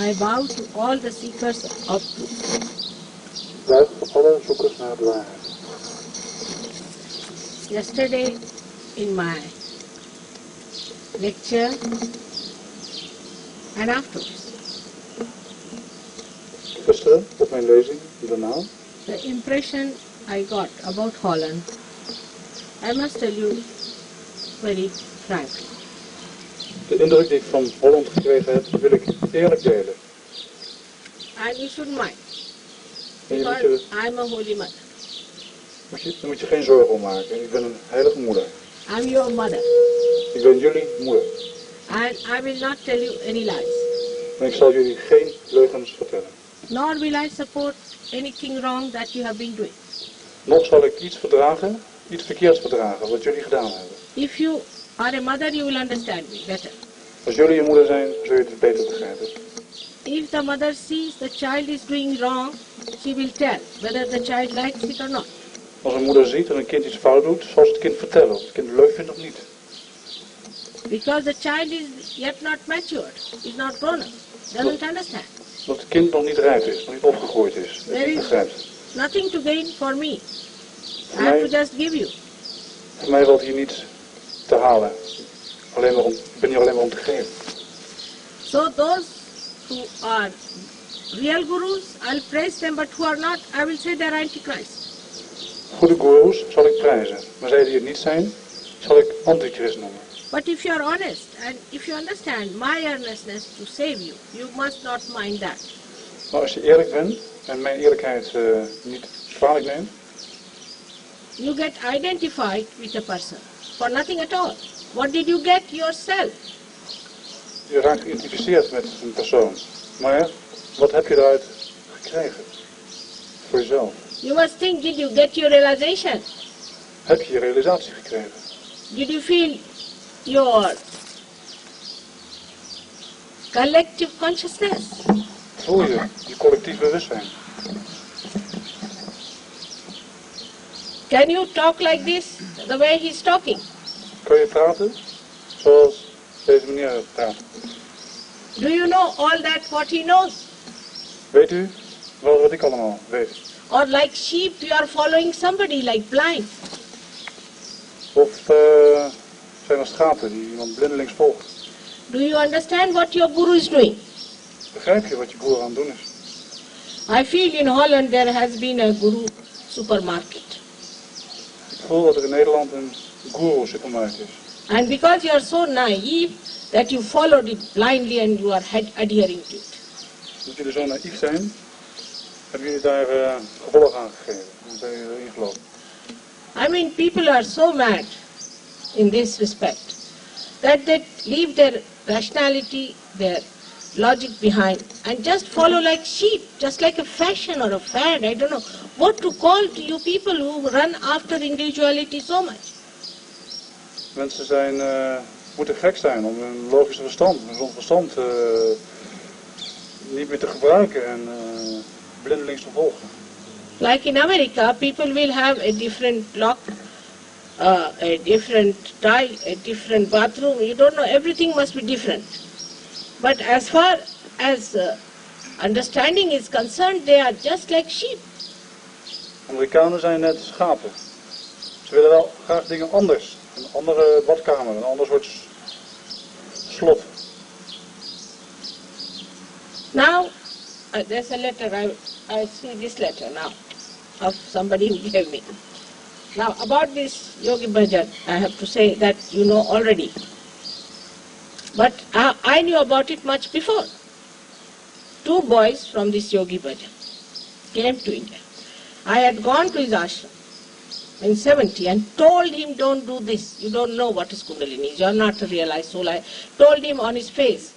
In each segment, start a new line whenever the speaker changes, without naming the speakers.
I bow to all the seekers of truth.
Buig voor alle zoekers naar de waarheid.
Yesterday in my lecture and afterwards,
Gisteren op mijn lezing, daarna,
the impression I got about Holland, I must tell you very frankly.
de indruk die ik van Holland gekregen heb, wil ik eerlijk delen.
And you shouldn't mind,
En je
because I'm a holy mother.
daar moet je geen zorgen om maken. Ik ben een heilige moeder.
I'm your mother.
Ik ben jullie moeder.
And I will not tell you any lies.
En ik zal jullie geen leugens vertellen.
Nor will I support anything wrong that you have been doing.
Nog zal ik iets verdragen, iets verkeerds verdragen, wat jullie gedaan hebben.
If you are a mother, you will understand me better.
Als jullie je moeder zijn, zul je het beter begrijpen.
If the mother sees the child is doing wrong, she will tell whether the child likes it or not.
Als een moeder ziet dat een kind iets fout doet, zal ze het kind vertellen of het kind het leuk vindt of niet.
Because the child is yet not matured, is not grown up, doesn't understand.
Omdat het kind nog niet rijp is, nog niet opgegroeid is, en niet begrijpt.
Nothing to gain for me. I have to just give you.
Voor mij valt hier niets te halen. Ik ben hier alleen maar om te geven.
So those who are real gurus, I'll praise them, but who are not, I will say they're antichrist.
Goede goeroes zal ik prijzen, maar zij die het niet zijn, zal ik antichrist noemen.
But if you are honest, and if you understand my earnestness to save you, you must not mind that.
Maar als je eerlijk bent, en mijn eerlijkheid niet kwalijk neemt,
You get identified with a person for nothing at all. What did you get yourself?
je raakt geïdentificeerd met een persoon. Maar wat heb je eruit gekregen? Voor jezelf.
You must think, did you get your realization?
Heb je je realisatie gekregen?
Did you feel your collective consciousness?
Voel je je collectief bewustzijn?
Can you talk like this, the way he's talking?
Kan je praten zoals deze meneer praat?
Do you know all that what he knows?
Weet u wel wat ik allemaal weet?
Or like sheep, you are following somebody like blind.
Of zijn er schapen die iemand blindelings volgt?
Do you understand what your guru is doing?
Begrijp je wat je broer aan het doen is?
I feel in Holland there has been a guru supermarket.
Ik voel dat er in Nederland een guru supermarkt is.
And because you are so naive that you followed it blindly and you are adhering to it.
Dat jullie zo naïef zijn, hebben jullie daar gevolg aan gegeven. En zijn jullie erin gelopen.
I mean, people are so mad in this respect that they leave their rationality, their logic behind and just follow like sheep, just like a fashion or a fad. I don't know what to call to you people who run after individuality so much.
Mensen moeten gek zijn om hun logische verstand, hun gezond verstand niet meer te gebruiken en blindelings te volgen.
Like in America, people will have a different lock, a different tie, a different bathroom. You don't know, everything must be different. But as far as understanding is concerned, they are just like sheep.
Amerikanen zijn net schapen. Ze willen wel graag dingen anders. Een andere badkamer, een ander soort slot.
Now, there's a letter, I see this letter now, of somebody who gave me. Now, about this Yogi Bhajan, I have to say that you know already. But I knew about it much before. 2 boys from this Yogi Bhajan came to India. I had gone to his ashram in 70 and told him, don't do this. You don't know what is Kundalini. You are not a realized soul. I told him on his face.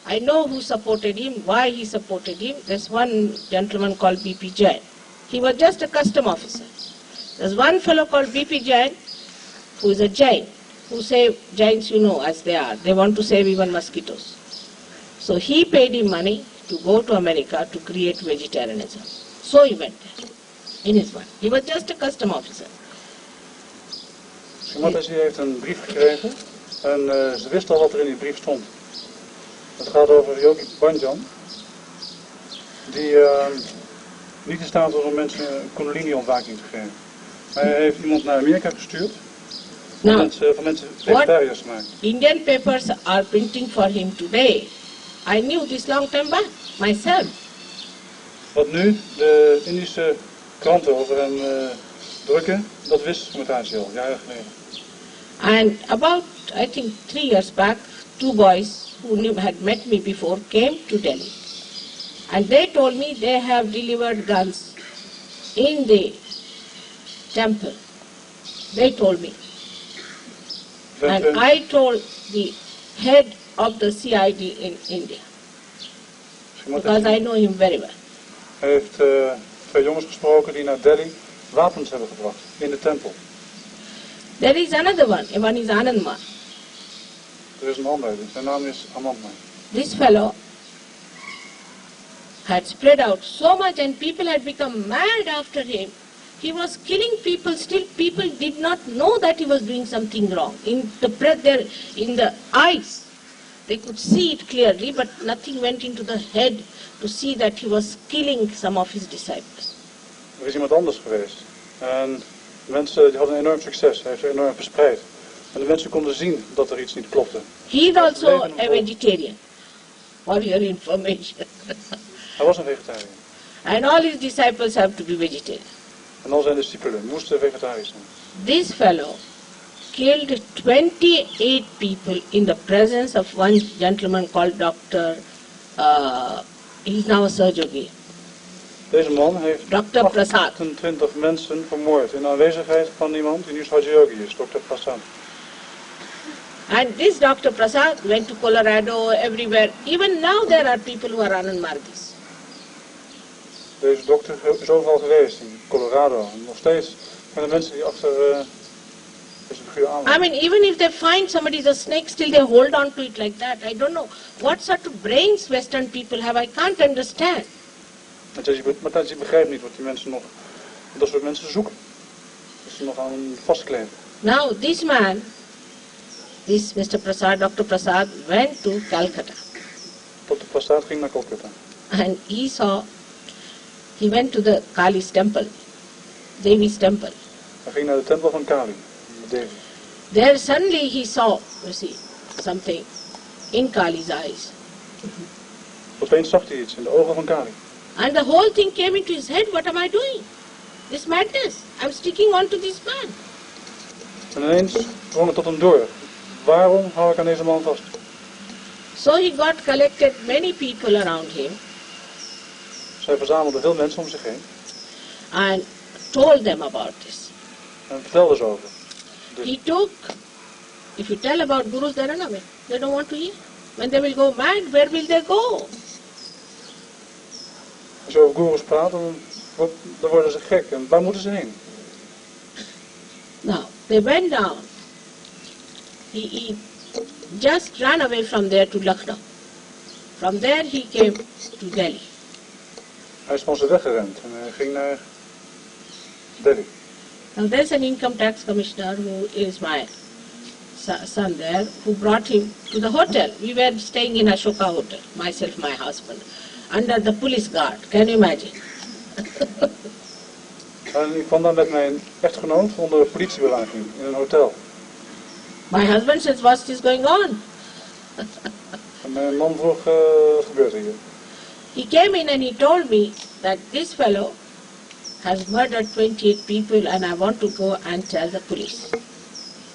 I know who supported him, why he supported him. There's one gentleman called B.P. Jain. He was just a custom officer. There's one fellow called B.P. Jain, who is a Jain, who save Jains, you know, as they are. They want to save even mosquitoes. So he paid him money to go to America to create vegetarianism. So he went there, in his mind. He was just a custom officer.
Mataji heeft een brief gekregen en ze wist al wat er in die brief stond. Het gaat over Yogi Bhajan die niet in staat was om mensen een kundalini-ontwaking te geven. Hij heeft iemand naar Amerika gestuurd om van mensen vegetariërs te maken.
Indian papers are printing for him today. I knew this long time back, myself.
Wat nu de Indische kranten over hem drukken, dat wist Sahaja al, jaren geleden.
And about, I think 3 years back, 2 boys who had met me before came to Delhi. And they told me they have delivered guns in the temple. They told me. And I told the head of the CID in India. Because I know him very well.
Hij heeft 2 jongens gesproken die naar Delhi wapens hebben gebracht in de tempel.
There is another one is Anandma.
Er is een ander, zijn naam is Anandma.
This fellow had spread out so much and people had become mad after him. He was killing people, still people did not know that he was doing something wrong. In the eyes, they could see it clearly, but nothing went into the head to see that he was killing some of his disciples.
Er is iemand anders geweest. En mensen die hadden enorm succes, hij heeft er enorm verspreid. En de mensen konden zien dat er iets niet klopte.
He is also a vegetarian, for your information.
Hij was een vegetariër.
And all his disciples have to be vegetarian.
En al zijn discipelen moesten vegetarisch zijn.
This fellow killed 28 people in the presence of one gentleman called Dr. He's now a surgeon.
Deze man heeft
Dr. Prasad.
28 mensen vermoord in aanwezigheid van iemand die nu SahajaYoga is, Dr. Prasad.
And this Dr. Prasad went to Colorado, everywhere. Even now there are people who are Anandmargis.
Deze dokter is overal geweest, in Colorado. En nog steeds zijn er mensen die achter deze figuur aanlopen.
I mean, even if they find somebody's a snake, still they hold on to it like that. I don't know what sort of brains Western people have. I can't understand.
Maar je begrijpt niet wat die mensen nog, dat soort mensen zoeken. Dat ze nog aan vastkleven.
Now this man, this Mr. Prasad, Dr. Prasad, went to Calcutta.
Dr. Prasad ging naar Calcutta.
And he went to the Kali's temple, Devi's temple.
Hij ging naar de tempel van Kali, Devi.
There suddenly he saw, you see, something in Kali's eyes.
Opeens zag hij iets in de ogen van Kali.
And the whole thing came into his head, what am I doing? This madness, I'm sticking on to this man.
En ineens drong het tot hem door. Waarom hou ik aan deze man vast?
So he got collected many people around him.
Zij verzamelde veel mensen om zich heen.
And told them about this.
En vertelde ze over. Dus
He took, if you tell about gurus, they run away. They don't want to hear. When they will go mad, where will they go?
als je over goeroes praat, dan worden ze gek. En waar moeten ze heen?
Now, they went down. He just ran away from there to Lucknow. From there he came to Delhi.
Hij is van ze weggerend en hij ging naar Delhi.
Now there's an income tax commissioner who is my son there, who brought him to the hotel. We were staying in Ashoka Hotel, myself, my husband, under the police guard. Can you imagine?
En ik kwam dan met mijn echtgenoot onder politiebewaking in een hotel.
My husband says, what is going on?
En mijn man vroeg, wat gebeurt er hier?
He came in and he told me that this fellow has murdered 28 people and I want to go and tell the police.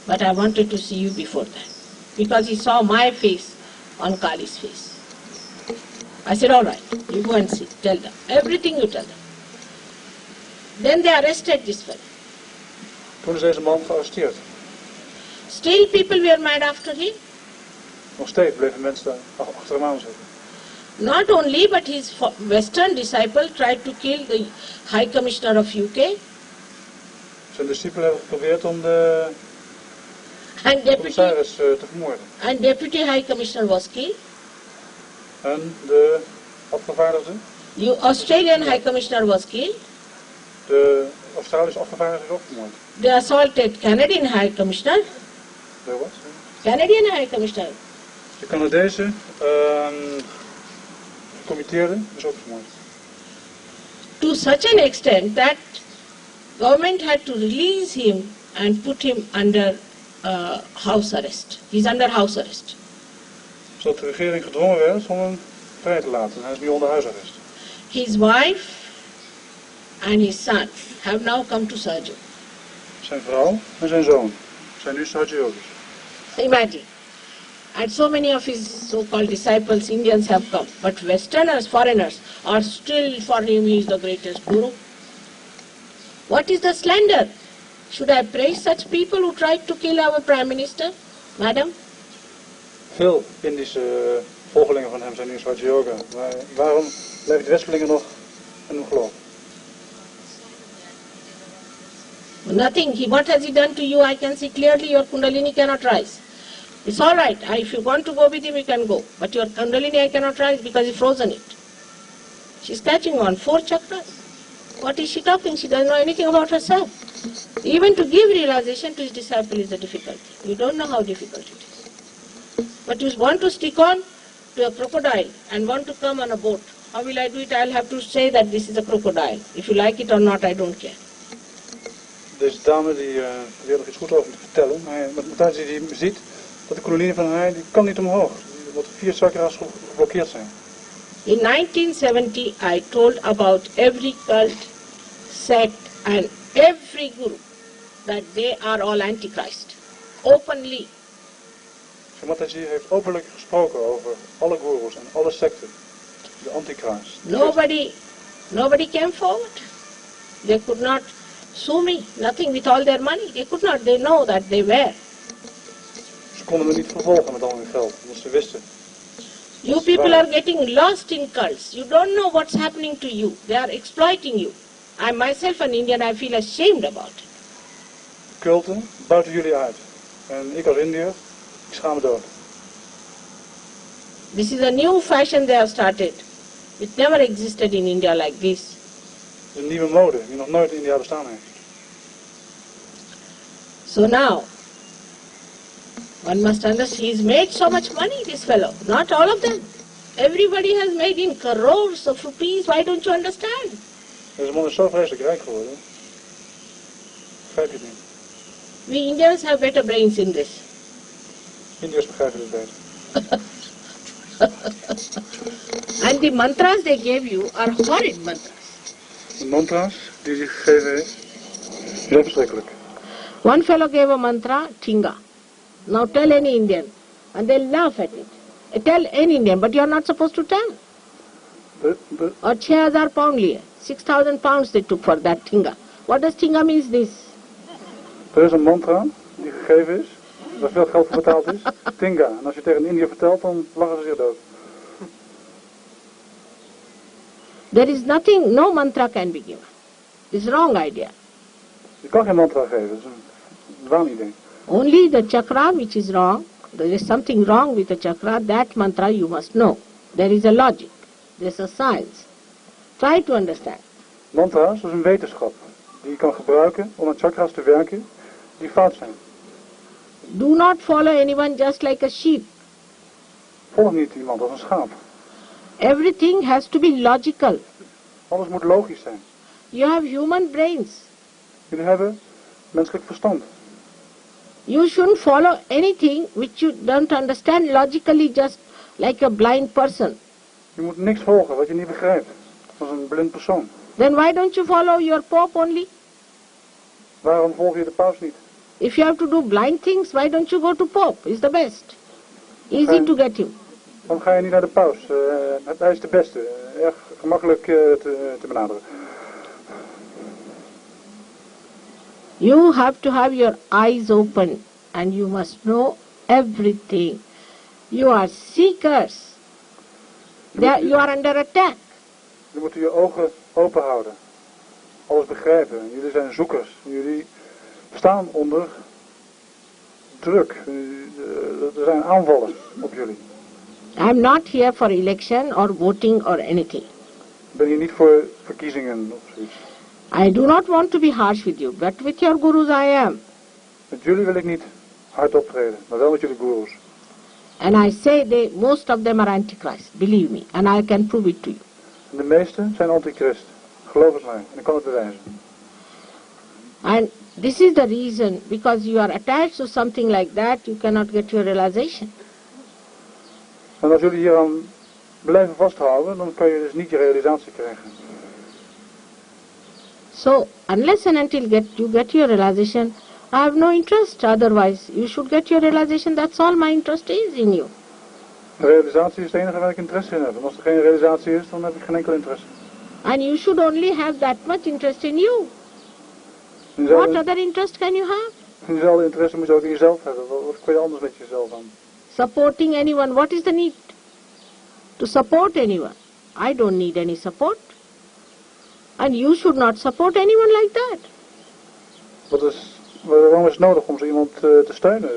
But I wanted to see you before that. Because he saw my face on Kali's face. I said, all right, you go and see, tell them. Everything you tell them. Then they arrested this fellow.
Toen is deze man gearresteerd.
Still people were mad after him.
Nog steeds bleven mensen achter hem aan zitten.
Not only, but his Western disciple tried to kill the High Commissioner of UK.
Zijn discipelen hebben geprobeerd om de
And
commissaris te vermoorden.
And Deputy High Commissioner was killed.
En de afgevaardigde?
The Australian High Commissioner was killed.
De Australische afgevaardigde is ook vermoord.
They assaulted Canadian High Commissioner.
De wat?
Canadian High Commissioner.
De Canadese gecommitteerde is ook vermoord.
to such an extent that government had to release him and put him under house arrest. He's under house arrest.
Zodat de regering gedwongen werd om hem vrij te laten. Hij is nu onder huisarrest.
His wife and his son have now come to Sahaja.
Zijn vrouw en zijn zoon zijn nu SahajaYogis.
Imagine. And so many of his so-called disciples, Indians, have come. But Westerners, foreigners, are still for him he is the greatest guru. What is the slander? Should I praise such people who tried to kill our Prime Minister? Madam?
Veel Indische volgelingen van hem zijn nu SahajaYoga. Maar waarom blijven de Westelingen nog in hem geloven?
Nothing. What has he done to you? I can see clearly your Kundalini cannot rise. It's all right. If you want to go with him, you can go. But your Kundalini I cannot rise because he frozen it. She's catching on 4 chakras. What is she talking? She doesn't know anything about herself. Even to give realization to his disciple is a difficulty. You don't know how difficult it is. But you want to stick on to a crocodile and want to come on a boat. How will I do it? I'll have to say that this is a crocodile. If you like it or not, I don't care.
Deze dame die wil er iets goed over te vertellen. Maar tijdens die ziet dat de kundalini van haar, die kan niet omhoog. Omdat 4 chakras geblokkeerd zijn.
In 1970, I told about every cult, sect and every guru that they are all antichrist. Openly.
Mataji heeft openlijk gesproken over alle gurus en alle secten. De antichrist.
Nobody came forward. They could not sue me, nothing with all their money. They could not, they know that they were.
Ze konden me niet vervolgen met al hun geld, omdat ze wisten.
You people are getting lost in cults. You don't know what's happening to you. They are exploiting you. I myself an Indian, I feel ashamed about it.
Culten buiten jullie uit. En ik als Indiër, ik schaam me dood.
This is a new fashion they have started. It never existed in India like this.
Het is een nieuwe mode die nog nooit in India bestaan heeft.
So now, one must understand, he's made so much money, this fellow. Not all of them. Everybody has made in crores of rupees. Why don't you understand?
Deze man is zo vreselijk rijk geworden. Begrijp je het niet?
We Indians have better brains in this.
Indiërs begrijpen het beter.
And the mantras they gave you are horrid mantras.
De mantra's die hij gegeven heeft, zijn verschrikkelijk.
One fellow gave a mantra, Chinga. Now tell any Indian. And they laugh at it. Tell any Indian, but you are not supposed to tell. Or 6,000 pound liye. 6,000 pounds they took for that Chinga. What does Chinga means this?
Er is een mantra die gegeven is, waar veel geld voor betaald is. Tinga. En als je tegen een Indiër vertelt, dan lachen ze zich dood.
There is nothing, no mantra can be given. It's wrong idea.
Je kan geen mantra geven, dat is een waanidee.
Only the chakra which is wrong, there is something wrong with the chakra, that mantra you must know. There is a logic, there is a science. Try to understand.
Mantra's is een wetenschap die je kan gebruiken om aan chakras te werken die fout zijn.
Do not follow anyone just like a sheep.
Volg niet iemand als een schaap.
Everything has to be logical.
Alles moet logisch zijn.
You have human brains.
Jullie hebben menselijk verstand.
You shouldn't follow anything which you don't understand logically, just like a blind person.
Je moet niks volgen wat je niet begrijpt, als een blind persoon.
Then why don't you follow your Pope only?
Waarom volg je de paus niet?
If you have to do blind things, why don't you go to Pope? He's the best. Easy to get him.
Waarom ga je niet naar de paus? Hij is de beste. Erg gemakkelijk te benaderen.
You have to have your eyes open and you must know everything. You are seekers. You are under attack.
Je moet je ogen open houden. Alles begrijpen. Jullie zijn zoekers. Jullie staan onder druk. Er zijn aanvallen op jullie.
I'm not here for election or voting or anything.
Ik ben hier niet voor verkiezingen of zoiets.
I do not want to be harsh with you, but with your gurus I am.
Met jullie wil ik niet hard optreden, maar wel met jullie gurus.
And I say most of them are antichrist, believe me, and I can prove it to you.
En de meeste zijn antichrist. Geloof het mij. En ik kan het bewijzen.
And this is the reason, because you are attached to something like that, you cannot get your realization.
En als jullie hieraan blijven vasthouden, dan kan je dus niet je realisatie krijgen.
So, unless and until you get your realization, I have no interest. Otherwise, you should get your realization. That's all my interest is in you.
Realisatie is het enige waar ik interesse in heb. En als er geen realisatie is, dan heb ik geen enkel interesse.
And you should only have that much interest in you. What other interest can you have?
Diezelfde interesse moet je ook in jezelf hebben. Wat kun je anders met jezelf aan?
Supporting anyone, what is the need? To support anyone. I don't need any support. And you should not support anyone like that.
Waarom is het nodig om zo iemand te steunen?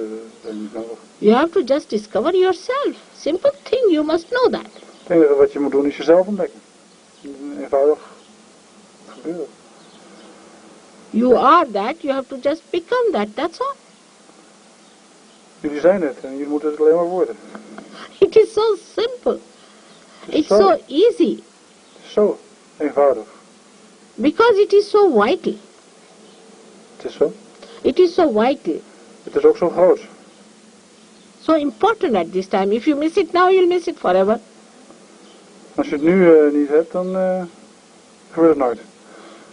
Dat is niet nodig.
You have to just discover yourself. Simple thing, you must know that.
Het enige wat je moet doen is jezelf ontdekken. Eenvoudig gebeuren.
You are that, you have to just become that, that's all.
Jullie zijn het en jullie moeten het alleen maar worden.
It is so simple. It's so easy.
Zo eenvoudig.
Because it is so vital.
Het is zo.
It is so vital.
Het is ook zo groot.
So important at this time. If you miss it now, you'll miss it forever.
Als je het nu niet hebt, dan gebeurt het nooit.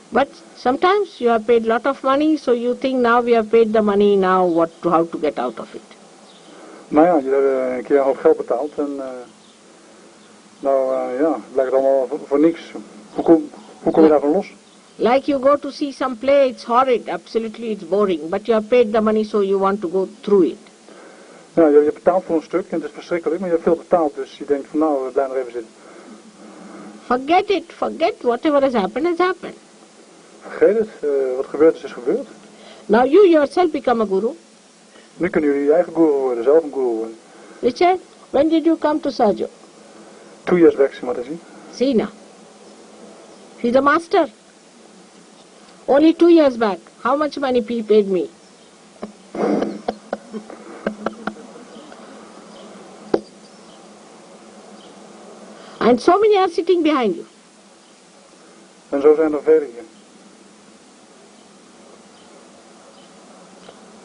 But sometimes you have paid a lot of money, so you think now we have paid the money, now how to get out of it.
Nou ja, je hebt een keer een hoop geld betaald en het blijkt allemaal voor niks. Hoe kom je daarvan los?
Like you go to see some play, it's horrid, absolutely it's boring, but you have paid the money so you want to go through it.
Ja, je betaalt voor een stuk en het is verschrikkelijk, maar je hebt veel betaald, dus je denkt van nou, blijf nog even zitten.
Forget it, forget whatever has happened.
Vergeet het, wat gebeurd is gebeurd.
Now you yourself become a guru.
Nu kunnen jullie je eigen guru worden, zelf een guru worden.
Richard, when did you come to Sahaja?
2 years back, Mataji.
See now. He's a master. Only 2 years back. How much money he paid me? And so many are sitting behind you.
En zo zijn er velen hier.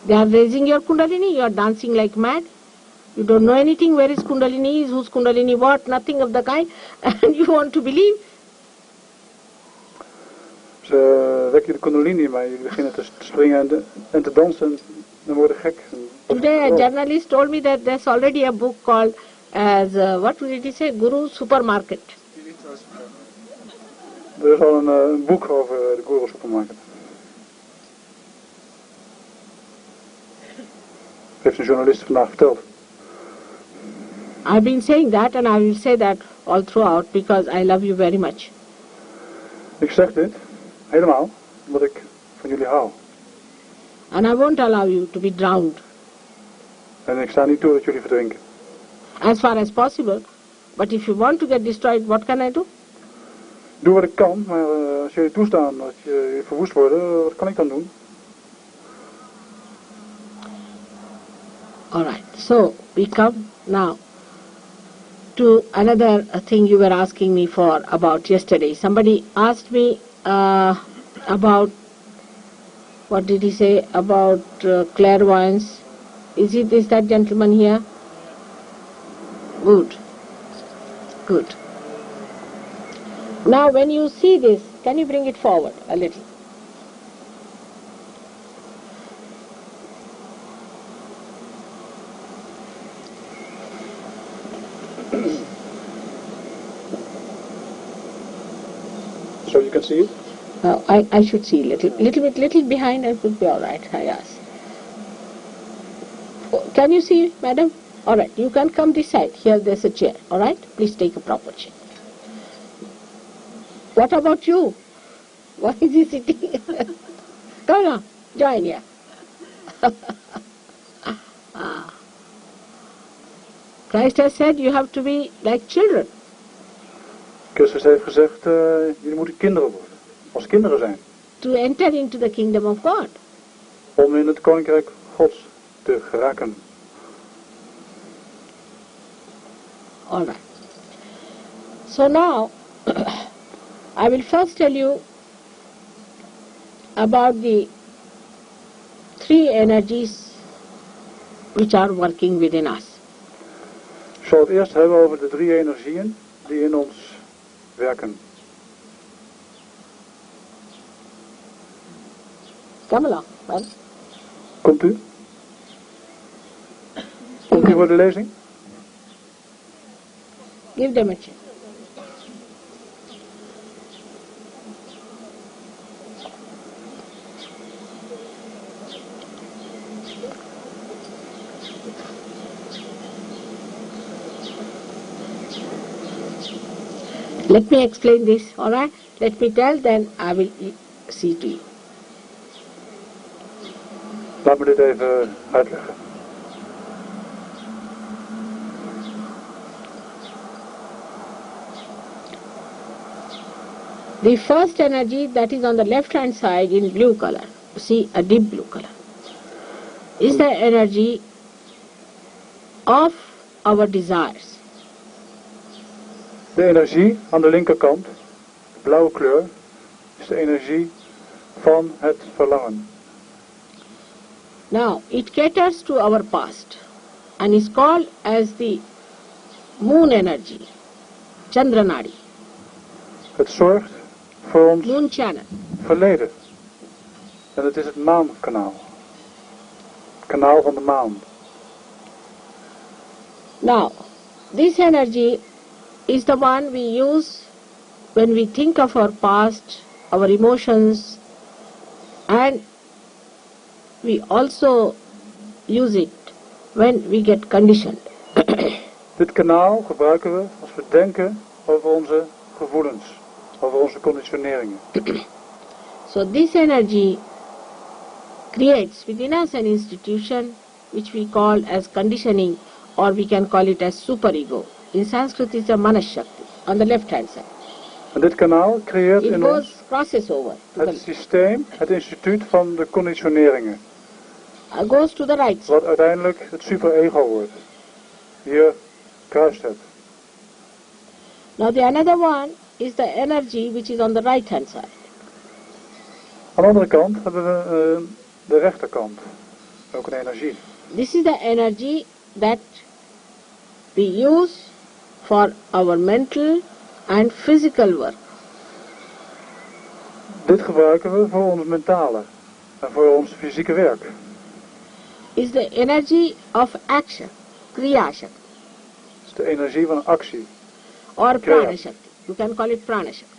They are raising your kundalini, you are dancing like mad. You don't know anything, where is kundalini is, whose kundalini what, nothing of the kind, and you want to believe.
Ze wekken de kundalini, maar jullie beginnen te springen en te dansen en worden gek.
Today a journalist told me that there's already a book called as, what did he say, Guru Supermarket.
Er is al een boek over de Guru Supermarket. Heeft een journalist vandaag verteld.
I've been saying that and I will say that all throughout because I love you very much.
Ik zeg dit helemaal omdat ik van jullie hou.
And I won't allow you to be drowned.
En ik sta niet toe dat jullie verdrinken.
As far as possible. But if you want to get destroyed, what can I do?
Doe wat ik kan, maar als jullie toestaan dat je verwoest worden, wat kan ik dan doen?
Alright, so we come now to another thing you were asking me for about yesterday. Somebody asked me about, what did he say, about clairvoyance. Is that gentleman here? Good. Good. Now when you see this, can you bring it forward a little?
So you can see it?
I should see little behind and could be all right, I ask. Can you see, madam? All right, you can come this side. Here there's a chair, all right? Please take a proper chair. What about you? Why is he sitting? Come on, join here. Christ has said you have to be like children.
Christus heeft gezegd, jullie moeten kinderen worden. Als kinderen zijn.
To enter into the kingdom of God.
Om in het koninkrijk Gods te geraken.
All right. So now, I will first tell you about the three energies which are working within us.
Ik zal het eerst hebben over de drie energieën die in ons werken.
Come along. Well,
Komt u? Komt u voor de lezing?
give them a chance. Let me explain this, alright? Let me tell, then I will see to you.
Laat me dit even uitleggen.
The first energy that is on the left hand side in blue color, see a deep blue color, is the energy of our desires.
De energie aan de linkerkant, de blauwe kleur, is de energie van het verlangen.
Now, it caters to our past and is called as the moon energy, Chandranadi,
Het zorgt voor ons
moon channel.
verleden. En het is het maankanaal. Het kanaal van de maan.
Now, this energy is the one we use when we think of our past, our emotions, and we also use it when we get conditioned.
Dit kanaal gebruiken we als we denken over onze gevoelens, over onze conditioneringen.
So this energy creates within us an institution which we call as conditioning, or we can call it as superego. In Sanskrit it's a manashakti on the left hand side.
En dit kanaal creëert
It
in
goes,
ons
crosses over,
het systeem, het instituut van de conditioneringen.
goes to the right side.
Wat uiteindelijk het superego wordt. Hier kruist het.
Now the another one is the energy which is on the right hand side.
Aan de andere kant hebben we de rechterkant. Ook een energie.
This is the energy that we use for our mental and physical work.
Dit gebruiken we voor ons mentale en voor ons fysieke werk.
Is the energy of action, Kriya Shakti,
Het is de energie van actie.
or
Kriya.
Prana Shakti. You can call it Prana Shakti.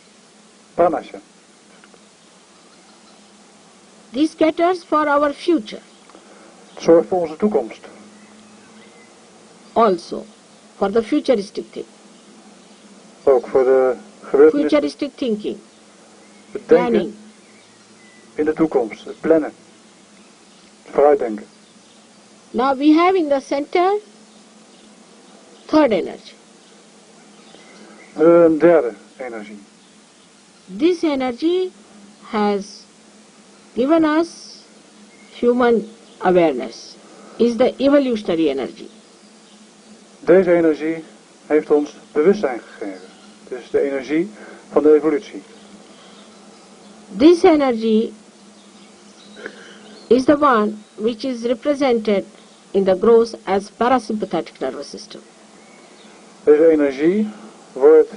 Panasya.
This caters for our future
Het zorgt voor onze toekomst.
also, for the futuristic thing.
Ook voor de gebeurtenissen.
Futuristic thinking,
Het denken
planning.
in de toekomst. Het plannen. Het vooruitdenken.
Now we have in the center third energy.
Een derde energie.
This energy has given us human awareness, is the evolutionary energy.
Deze energie heeft ons bewustzijn gegeven. Het is de energie van de evolutie.
This energy is the one which is represented in the gross as parasympathetic nervous system.
Deze energie wordt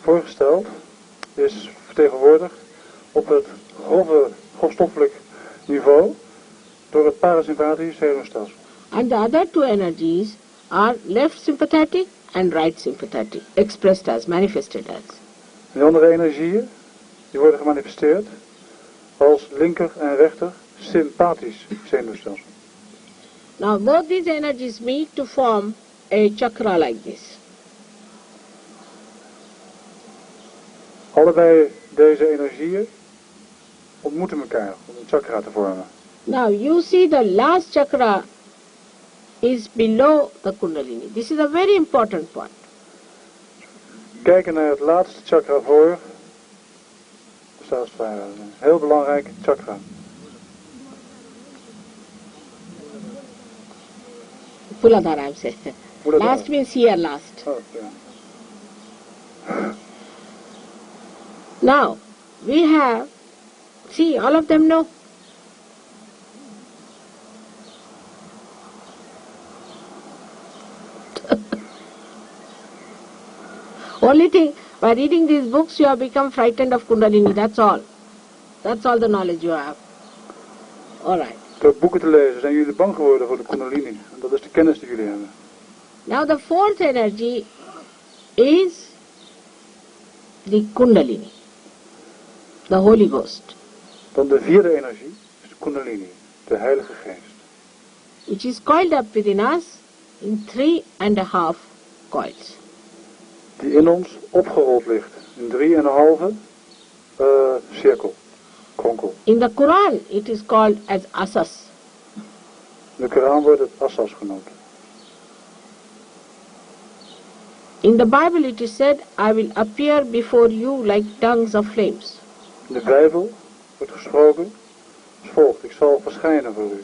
voorgesteld, is vertegenwoordigd op het grofstoffelijk niveau door het parasympathisch zenuwstelsel.
And the other two energies are left sympathetic and right sympathetic, expressed as, manifested as.
Die andere energieën die worden gemanifesteerd als linker en rechter sympathisch zenuwstelsel.
Now both these energies meet to form a chakra like this.
Allebei deze energieën ontmoeten elkaar om een chakra te vormen.
Now you see the last chakra is below the kundalini. This is a very important point.
Kijken naar het laatste chakra voor. Dat is een heel belangrijk chakra.
Puladhara, I'm saying.
Muladhara.
Last means here last.
Oh, ja.
Now, we have, see, all of them know. Only thing, by reading these books you have become frightened of Kundalini, that's all. That's all the knowledge you have. All right.
Door boeken te lezen zijn jullie bang geworden voor de Kundalini. En dat is de kennis die jullie hebben.
Now the fourth energy is the Kundalini, the Holy Ghost.
Dan de vierde energie is de Kundalini, de Heilige Geest.
Which is coiled up within us in 3.5 coils.
Die in ons opgerold ligt in 3,5 cirkel, kronkel.
In the Quran it is called as asas.
In de Koran wordt het asas genoemd.
In the Bible it is said, I will appear before you like tongues of flames.
In de Bijbel wordt gesproken als volgt: ik zal verschijnen voor u.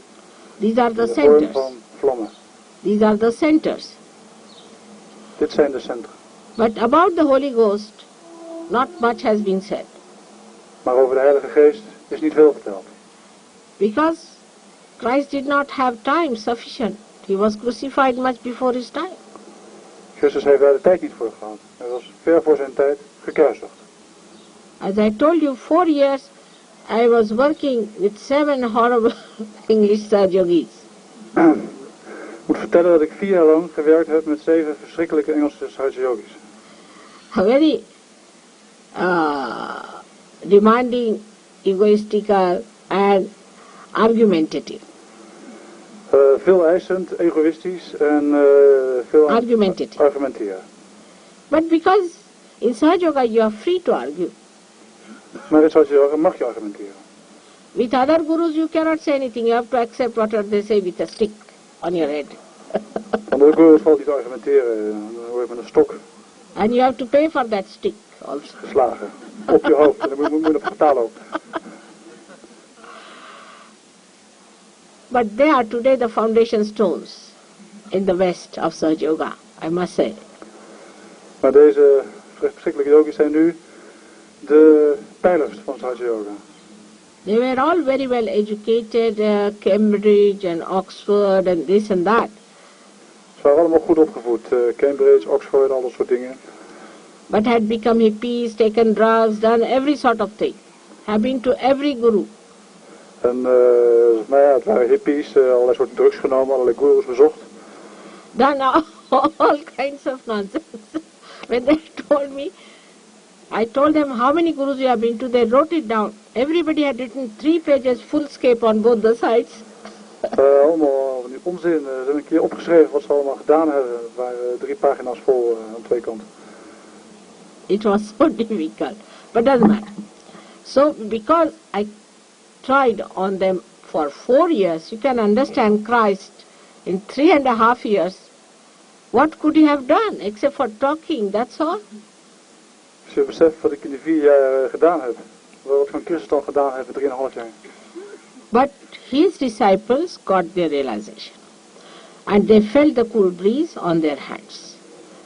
These are the
In de vorm
centers.
van vlammen.
These are the centers.
Dit zijn de centra.
But about the Holy Ghost, not much has been said.
Maar over de Heilige Geest is niet veel verteld.
Because Christ did not have time sufficient. He was crucified much before his time.
Christus heeft daar de tijd niet voor gehad. Hij was ver voor zijn tijd gekruisigd.
As I told you, 4 years I was working with 7 horrible English Sahaja-yogis.
Ik moet vertellen dat ik 4 jaar lang gewerkt heb met 7 verschrikkelijke Engelse SahajaYogis.
Very demanding, egoistical and argumentative.
Veel eisend, egoïstisch en veel argumenteren.
But because in Sahaja-yoga you are free to argue.
Maar in SahajaYoga mag je argumenteren.
With other gurus you cannot say anything. You have to accept whatever they say with a stick on your head.
Andere gurus valt niet te argumenteren, dan word je met een stok
And you have to pay for that stick also.
geslagen. Op je hoofd, en dan moet je nog betalen ook.
But they are today the foundation stones in the West of Sahaja-yoga, I must say.
Maar deze verschrikkelijke yogis zijn nu de pijlers van SahajaYoga.
They were all very well educated, Cambridge and Oxford and this and that.
Ze waren allemaal goed opgevoed, Cambridge, Oxford, al dat soort dingen.
But had become hippies, taken drugs, done every sort of thing. Have been to every guru.
En nou ja, het waren hippies, allerlei soorten drugs genomen, allerlei gurus bezocht.
Done all kinds of nonsense. When they told me, I told them how many gurus you have been to, they wrote it down. Everybody had written 3 pages fullscape on both the sides.
Allemaal van die onzin. Ze hebben een keer opgeschreven wat ze allemaal gedaan hebben. Het waren 3 pagina's vol aan 2 kanten.
It was so difficult, but doesn't matter. So because I tried on them for 4 years, you can understand Christ in 3.5 years. What could he have done except for talking? That's all.
Als je beseft wat ik in die 4 jaar gedaan heb, wat van Christus dan gedaan heeft in 3,5 jaar.
But his disciples got their realization, and they felt the cool breeze on their hands,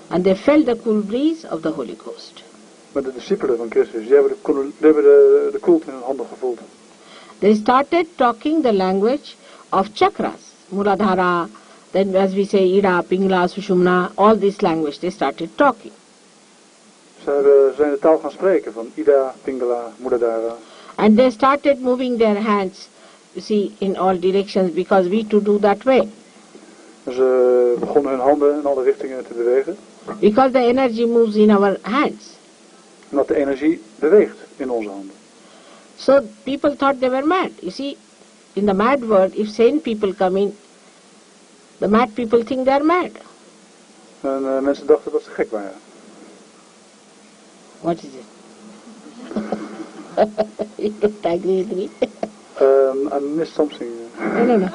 and they felt the cool breeze of the Holy Ghost.
Maar de discipelen van Christus, die hebben de koelte in hun handen gevoeld.
They started talking the language of chakras, Muladhara, then as we say Ida, Pingla, Sushumna, all this language they started talking.
Ze zijn de taal gaan spreken van Ida, Pingala, Muladhara.
And they started moving their hands, you see, in all directions, because we to do that way.
Ze begonnen hun handen in alle richtingen te bewegen.
Because the energy moves in our hands.
Omdat de energie beweegt in onze handen.
So people thought they were mad. You see, in the mad world, if sane people come in, the mad people think they are mad.
En mensen dachten dat ze gek waren.
What is it? You don't agree with me?
I missed something.
No.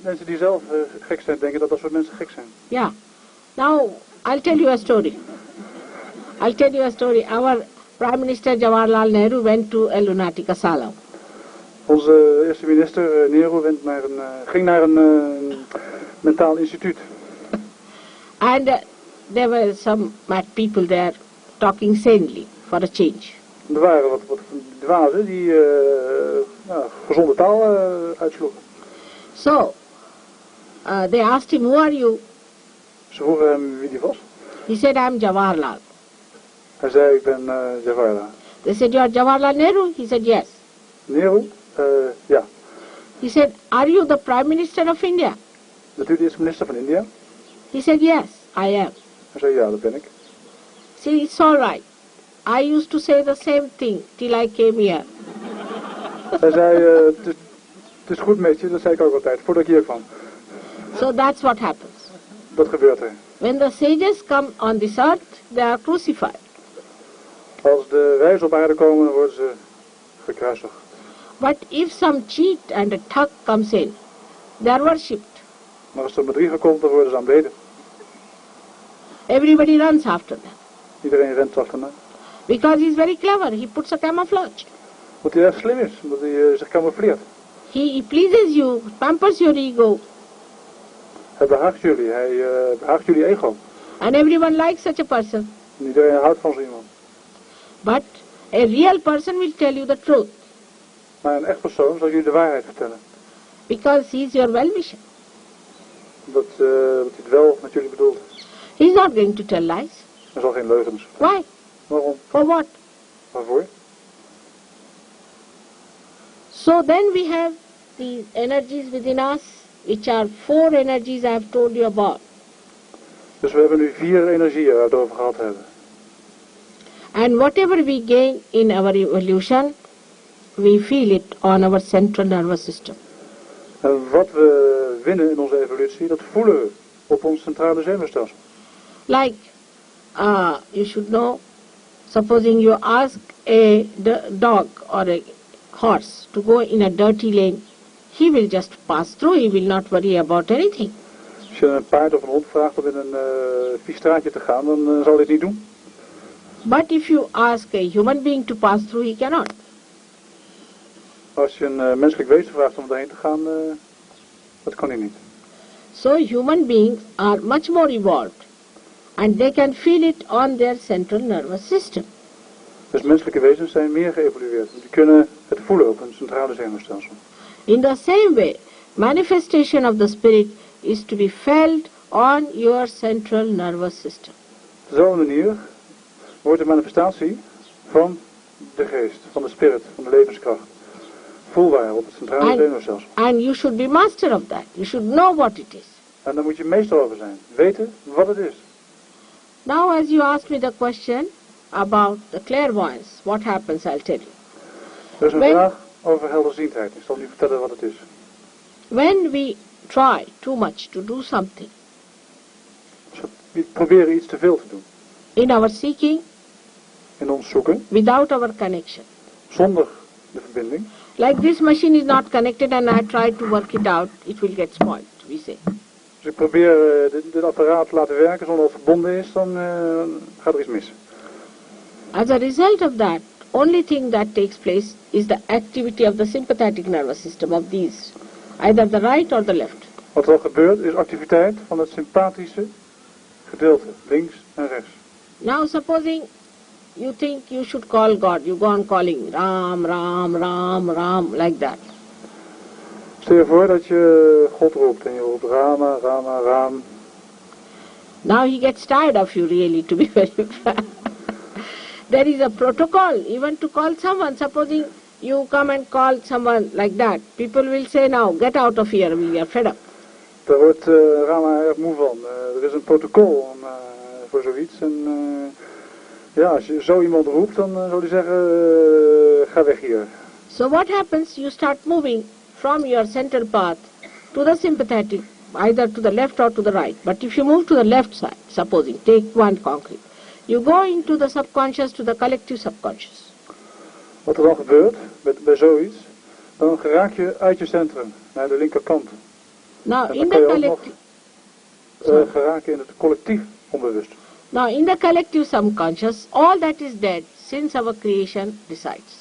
Mensen die zelf gek zijn, denken dat dat soort mensen gek zijn.
Yeah. Now, I'll tell you a story. Our Prime Minister Jawaharlal Nehru went to a lunatic asylum.
Onze eerste minister Nehru ging naar een mentaal instituut.
And there were some mad people there talking sanely for a change.
Er waren wat dwazen die gezonde taal uitsloegen.
So, they asked him, who are you?
Ze vroegen hem wie die was.
He said, I'm Jawaharlal.
Hij zei, ik ben Jawaharlal.
They said, you are Jawaharlal Nehru? He said, yes.
Nehru? Ja.
He said, are you the Prime Minister of India?
Bent u de eerste minister van India?
He said, yes, I am.
Hij zei, ja, dat ben ik.
See, it's all right. I used to say the same thing till I came here.
Hij zei, het is goed met je, dat zei ik ook altijd, voordat ik hier kwam.
So that's what happens.
Dat gebeurt er.
When the sages come on this earth, they are crucified.
Als de wijzen op aarde komen, dan worden ze gekruisigd.
But if some cheat and a thug comes in, they are worshipped.
Maar als er bedrieger komt, dan worden ze aanbeden.
Everybody runs after them.
Iedereen rent achterna.
Because he's very clever. He puts a camouflage.
Omdat hij erg slim is, omdat hij zich camoufleert.
He pleases you, pampers your ego.
Hij behaagt jullie, hij behaagt jullie ego.
And everyone likes such a person.
En iedereen houdt van zo iemand.
But a real person will tell you the truth.
Maar een echt persoon zal jullie de waarheid vertellen.
Because he's your well-wisher.
Dat hij het wel met jullie bedoelt.
He's not going to tell lies.
Hij zal geen leugens.
Why?
Waarom?
For what?
Waarvoor?
So then we have these energies within us, which are 4 energies I have told you about.
Dus we hebben nu 4 energieën waar we het over gehad hebben.
And whatever we gain in our evolution, we feel it on our central nervous system.
En wat we winnen in onze evolutie, dat voelen we op ons centrale zenuwstelsel.
Like, you should know, supposing you ask a dog or a horse to go in a dirty lane, he will just pass through, he will not worry about anything.
Als je een paard of een hond vraagt om in een vies straatje te gaan, dan zal hij het niet doen.
But if you ask a human being to pass through, he cannot.
Als je een menselijk wezen vraagt om daarheen te gaan, dat kan hij niet.
So human beings are much more evolved and they can feel it on their central nervous system.
Dus menselijke wezens zijn meer geëvolueerd. Die kunnen het voelen op hun centrale zenuwstelsel.
In the same way, manifestation of the spirit is to be felt on your central nervous system.
Op dezelfde manier wordt de manifestatie van de geest, van de spirit, van de levenskracht, voelbaar op het centrale zenuwstelsel.
And you should be master of that. You should know what it is.
En daar moet je meester over zijn. Weten wat het is.
Now as you asked me the question about the clairvoyance, what happens, I'll tell you.
Er is een vraag over helderziendheid. Ik zal nu vertellen wat het is.
When we try too much to do something,
We proberen iets te veel te doen.
in our seeking,
In ons zoeken,
without our connection.
zonder de verbinding.
Like this machine is not connected and I try to work it out, it will get spoiled, we say.
Dus ik probeer dit apparaat te laten werken zonder dat het verbonden is, dan gaat er iets mis.
As a result of that, only thing that takes place is the activity of the sympathetic nervous system of these, either the right or the left.
Wat er al gebeurt is activiteit van het sympathische gedeelte, links en rechts.
Now supposing you think you should call God, you go on calling Ram, Ram, Ram, Ram, like that.
Stel je voor dat je God roept en je roept Rama, Rama, Ram.
Now he gets tired of you really, to be very frank. There is a protocol, even to call someone. Supposing you come and call someone like that, people will say now, get out of here, we are fed up.
Daar wordt Rama erg moe van. Er is een protocol voor zoiets. En ja, als je zo iemand roept, dan zal hij zeggen, ga weg hier.
So what happens, you start moving from your central path to the sympathetic, either to the left or to the right. But if you move to the left side, supposing, take one concrete, you go into the subconscious, to the collective subconscious.
Wat er dan gebeurt bij zoiets, dan geraak je uit je centrum naar de linkerkant.
Now
en
in
dan
the
kan je ook
collective,
nog geraken in het collectief onbewust.
now in the collective subconscious, all that is dead since our creation decides.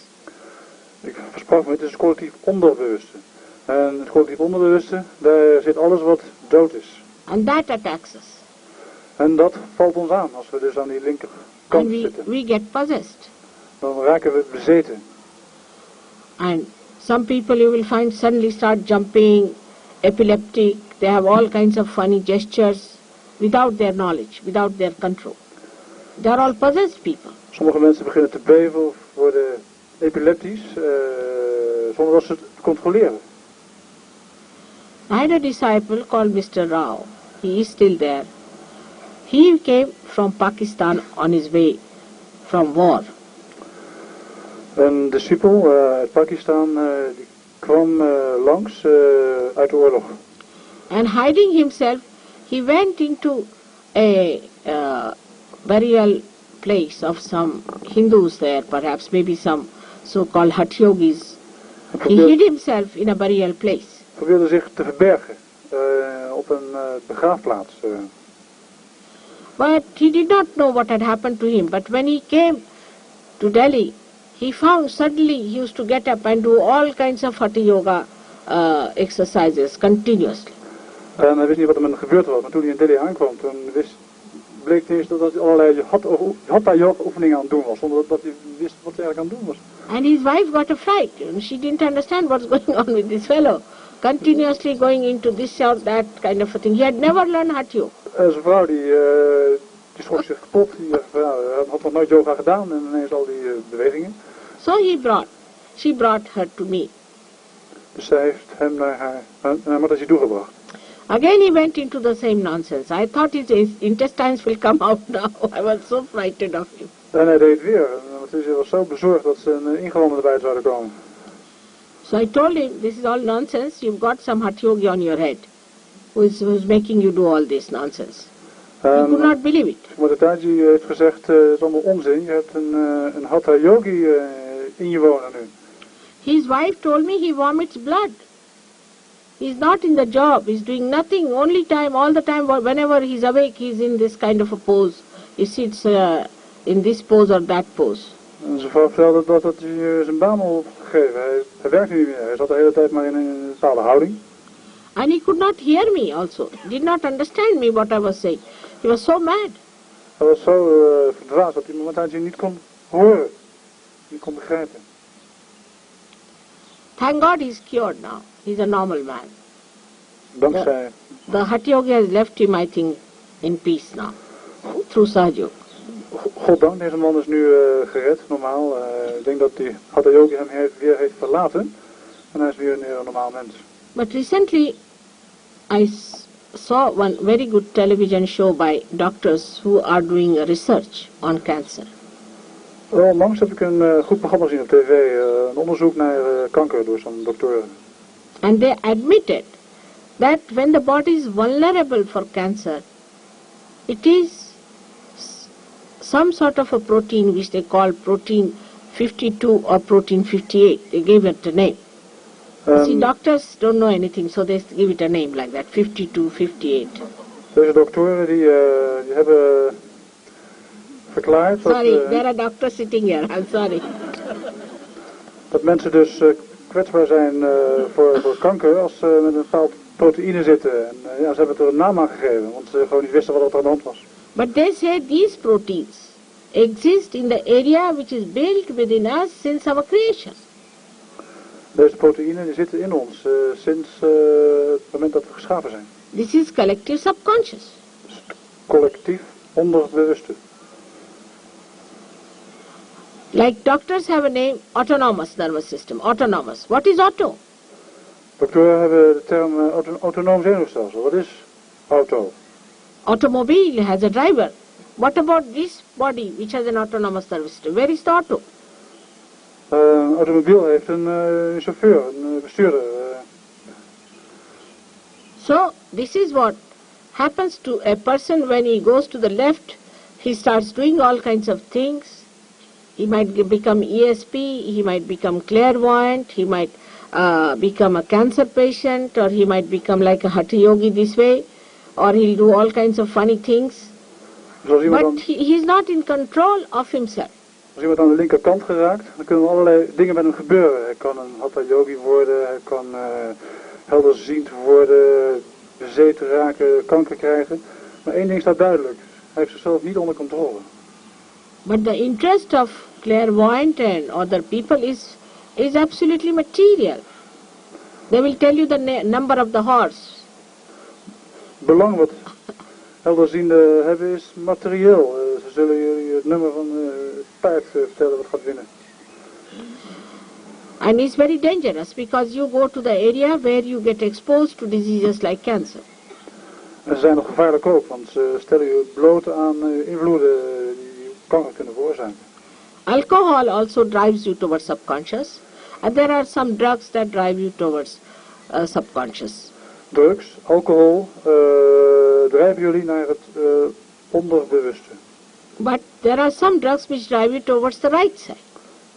Ik versprak me, het is het collectief onderbewuste. En het collectief onderbewuste, daar zit alles wat dood is.
And that attacks us.
En dat valt ons aan als we dus aan die linkerkant
And
zitten.
we get possessed.
Dan raken we bezeten.
And some people you will find suddenly start jumping, epileptic, they have all kinds of funny gestures without their knowledge, without their control. They are all possessed people.
Sommige mensen beginnen te beven of worden epileptisch zonder dat ze het controleren.
I had a disciple called Mr. Rao. He is still there. He came from Pakistan on his way from war.
Een discipel uit Pakistan die kwam langs uit de oorlog.
And hiding himself, he went into a burial place of some Hindus there, perhaps, maybe some so-called Hatha Yogis. He hid himself in a burial place.
Probeerde zich te verbergen op een begraafplaats.
But he did not know what had happened to him. But when he came to Delhi, he found suddenly he used to get up and do all kinds of Hatha Yoga exercises continuously.
En hij wist niet wat er met hem gebeurd was. Maar toen hij in Delhi aankwam, toen bleek het eerst dat hij allerlei Hatha Yoga oefeningen aan het doen was. Zonder dat hij wist wat hij eigenlijk aan het doen was.
And his wife got a fright. She didn't understand what's going on with this fellow. Continuously going into this or that kind of a thing. He had never learned Hatha Yoga.
Zijn vrouw die schrok zich kapot. Die had nog nooit yoga gedaan en ineens al die bewegingen.
So she brought her to me.
Dus zij heeft hem naar Mataji toegebracht.
Again he went into the same nonsense. I thought his intestines will come out now. I was so frightened of him.
En hij deed het weer. Want hij was zo bezorgd dat zijn ingewanden erbij zouden komen.
So I told him, this is all nonsense. You've got some Hatha Yogi on your head. Who's making you do all this nonsense? He could not believe it.
Mataji heeft gezegd, het is allemaal onzin. Je hebt een Hatha Yogi in je wonen nu.
His wife told me he vomits blood. He's not in the job. He's doing nothing. All the time, whenever he's awake, he's in this kind of a pose. He sits in this pose or that pose.
En zijn vrouw vertelde dat hij zijn baan al opgegeven. Hij werkte niet meer. Hij zat de hele tijd maar in een bepaalde houding.
And he could not hear me also. He did not understand me what I was saying. He was so mad.
Hij was zo verdwaasd dat hij Mataji niet kon horen. Niet kon begrijpen.
Thank God he's cured now. He's a normal man.
Dankzij.
The Hatha Yoga has left him, I think, in peace now. Through SahajaYoga.
Goddank, deze man is nu gered, normaal. Ik denk dat die Hatha Yogi hem weer heeft verlaten. En hij is weer een normaal mens.
But recently, I saw one very good television show by doctors who are doing research on cancer.
Onlangs heb ik een goed programma gezien op tv. Een onderzoek naar kanker door zo'n dokter.
And they admitted that when the body is vulnerable for cancer, it is some sort of a protein which they call protein 52 or protein 58. They gave it a name. See, doctors don't know anything, so they give it a name like that, 52, 58.
Deze doktoren die hebben verklaard dat...
Sorry, there are doctors sitting here, I'm sorry.
Dat mensen dus kwetsbaar zijn voor kanker als ze met een bepaald proteïne zitten. En ze hebben het er een naam aan gegeven, want ze gewoon niet wisten wat er aan de hand was.
But they say these proteins exist in the area which is built within us since our creation.
Deze proteïnen die zitten in ons sinds het moment dat we geschapen zijn.
This is collective subconscious.
Dus collectief onderbewuste.
Like doctors have a name, autonomous nervous system, autonomous. What is auto?
Doktoren hebben de term autonoom zenuwstelsel. Wat is auto?
Automobile has a driver. What about this body which has an autonomous nervous system? Where is the auto?
Een automobiel heeft een chauffeur, een bestuurder.
So this is what happens to a person when he goes to the left. He starts doing all kinds of things. He might become ESP, he might become clairvoyant, he might become a cancer patient, or he might become like a Hatha Yogi this way, or he'll do all kinds of funny things. But he is not in control of himself.
Als iemand aan de linkerkant geraakt, dan kunnen allerlei dingen met hem gebeuren. Hij kan een Hatha Yogi worden, hij kan helderziend worden, bezeten raken, kanker krijgen. Maar één ding staat duidelijk. Hij heeft zichzelf niet onder controle.
But the interest of clairvoyant and other people is absolutely material. They will tell you the number of the horse.
Belang wat helderzienden hebben is materieel. Ze zullen jullie het nummer van het paard vertellen wat gaat winnen.
And it's very dangerous because you go to the area where you get exposed to diseases like cancer.
En ze zijn nog gevaarlijk ook, want ze stellen je bloot aan invloeden die kanker kunnen veroorzaken.
Alcohol also drives you towards subconscious, and there are some drugs that drive you towards subconscious.
Drugs, alcohol, drijven jullie naar het onderbewuste.
But there are some drugs which drive you towards the right side.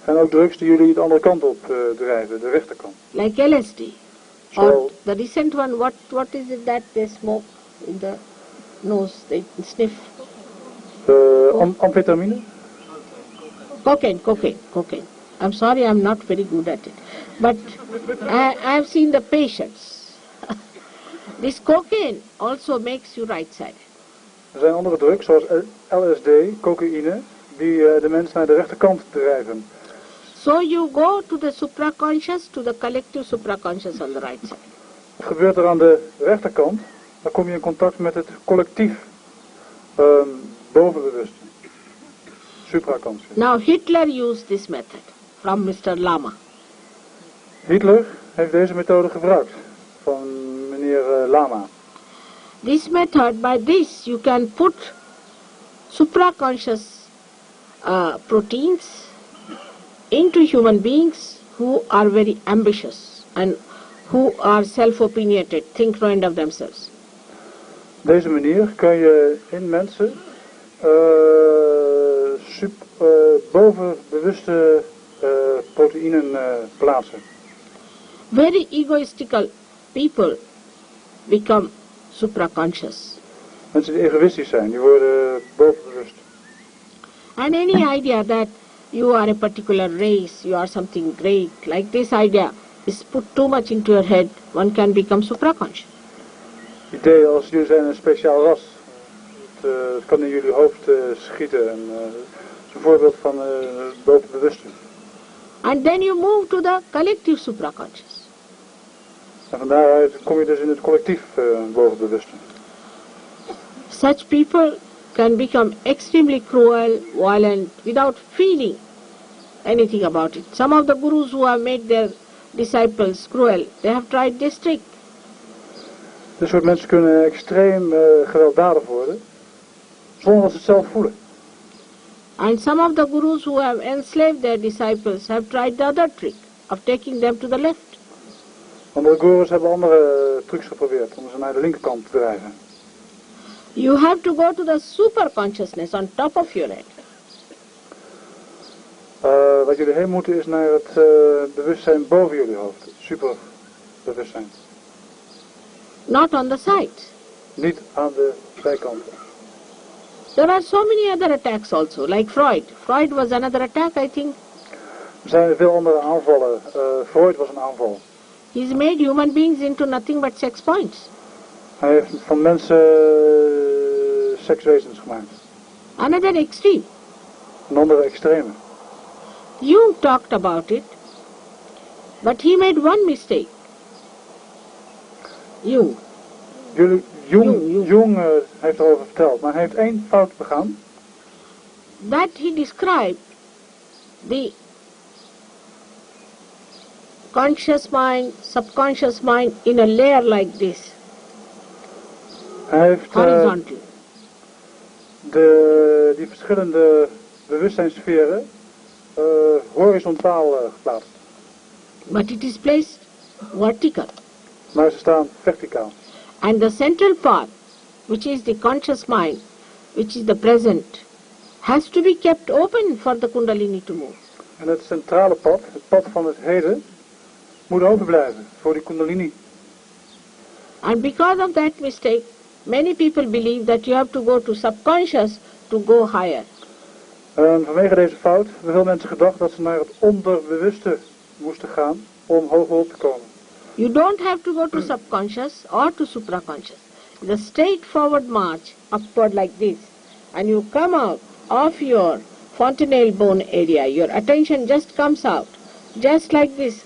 En ook drugs die jullie de andere kant op drijven, de rechterkant.
Like LSD. Or the recent one, what is it that they smoke in the nose, they sniff?
Amfetamine?
Cocaine. I'm sorry, I'm not very good at it. But I've seen the patients. This cocaine also makes you right-sided.
Er zijn andere drugs, zoals LSD, cocaïne, die de mens naar de rechterkant drijven.
So you go to the supraconscious, to the collective supraconscious on the right side.
Wat gebeurt er aan de rechterkant? Dan kom je in contact met het collectief bovenbewuste. Supraconscious.
Now Hitler used this method from Mr. Lama.
Hitler heeft deze methode gebruikt van meneer Lama.
This method, by this you can put supraconscious proteins into human beings who are very ambitious and who are self-opinionated, think no end of themselves.
Deze manier kan je in mensen bovenbewuste proteïnen plaatsen.
Very egoistical people become supraconscious.
Mensen die egoïstisch zijn, die worden bovenbewust.
And any idea that you are a particular race, you are something great, like this idea is put too much into your head, one can become supraconscious.
Idee als jullie zijn een speciaal ras. Het kan in jullie hoofd schieten. En, dat is een voorbeeld van bovenbewuste.
And then you move to the collective supraconscious.
En van daaruit kom je dus in het collectief bovenbewuste.
Such people can become extremely cruel, violent, without feeling anything about it. Some of the gurus who have made their disciples cruel, they have tried this trick.
Dit soort mensen kunnen extreem gewelddadig worden, zonder dat ze het zelf voelen.
And some of the gurus who have enslaved their disciples have tried the other trick of taking them to the left.
Andere gurus hebben andere trucs geprobeerd om ze naar de linkerkant te drijven.
You have to go to the super consciousness on top of your head.
Wat jullie heen moeten is naar het bewustzijn boven jullie hoofd. Het superbewustzijn.
Not on the sides.
Niet aan de zijkanten.
There are so many other attacks also, like Freud. Freud was another attack, I think.
Er zijn veel andere aanvallen. Freud was een aanval.
He's made human beings into nothing but sex points.
Hij heeft van mensen sekswezens gemaakt.
Another extreme.
Een andere extreme.
Jung talked about it, but he made one mistake. Jung.
Jung heeft erover verteld, maar hij heeft één fout begaan.
That he described the conscious mind, subconscious mind in a layer like this.
Hij heeft
horizontally.
Die verschillende bewustzijnssferen horizontaal geplaatst.
But it is placed vertical.
Maar ze staan verticaal.
And the central part, which is the conscious mind, which is the present, has to be kept open for the Kundalini to move.
En het centrale pad, het pad van het heden, moet open blijven voor die Kundalini.
And because of that mistake, many people believe that you have to go to subconscious to go higher.
En vanwege deze fout hebben veel mensen gedacht dat ze naar het onderbewuste moesten gaan om hoger op te komen.
You don't have to go to subconscious or to supraconscious. The straightforward march upward like this and you come out of your fontanelle bone area, your attention just comes out, just like this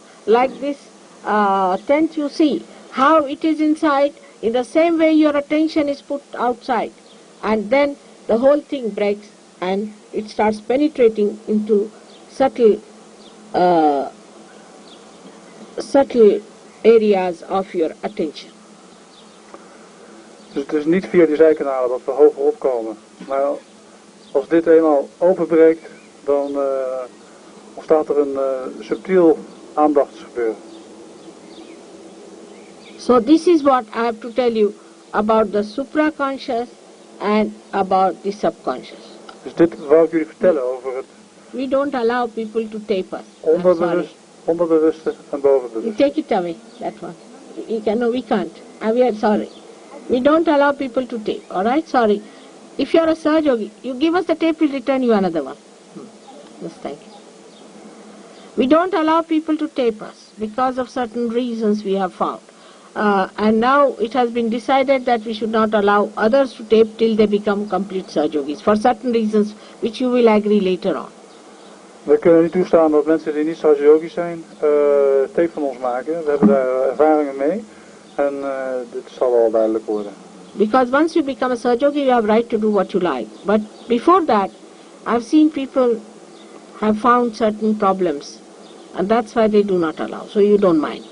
tent you see, how it is inside, in the same way your attention is put outside, and then the whole thing breaks and it starts penetrating into subtle areas of your attention.
Dus het is niet via die zijkanalen dat we hoger opkomen. Maar als dit eenmaal openbreekt, dan ontstaat er een subtiel aandachtsgebeuren.
So this is what I have to tell you about the supraconscious and about the subconscious.
Dus dit wou ik jullie vertellen over het
We don't allow people to tape us.
onderbewuste en
You
bovenbewuste.
take it away, that one. No, we can't. We are sorry. We don't allow people to tape, alright? Sorry. If you are a SahajaYogi, you give us the tape, we'll return you another one. Yes, thank you. We don't allow people to tape us because of certain reasons we have found. And now it has been decided that we should not allow others to tape till they become complete SahajaYogis, for certain reasons which you will agree later on.
We kunnen niet toestaan dat mensen die niet SahajaYogis zijn, tape van ons maken. We hebben daar ervaringen mee. En dit zal wel duidelijk worden.
Because once you become a SahajaYogi, you have right to do what you like. But before that, I've seen people have found certain problems. And that's why they do not allow. So you don't mind.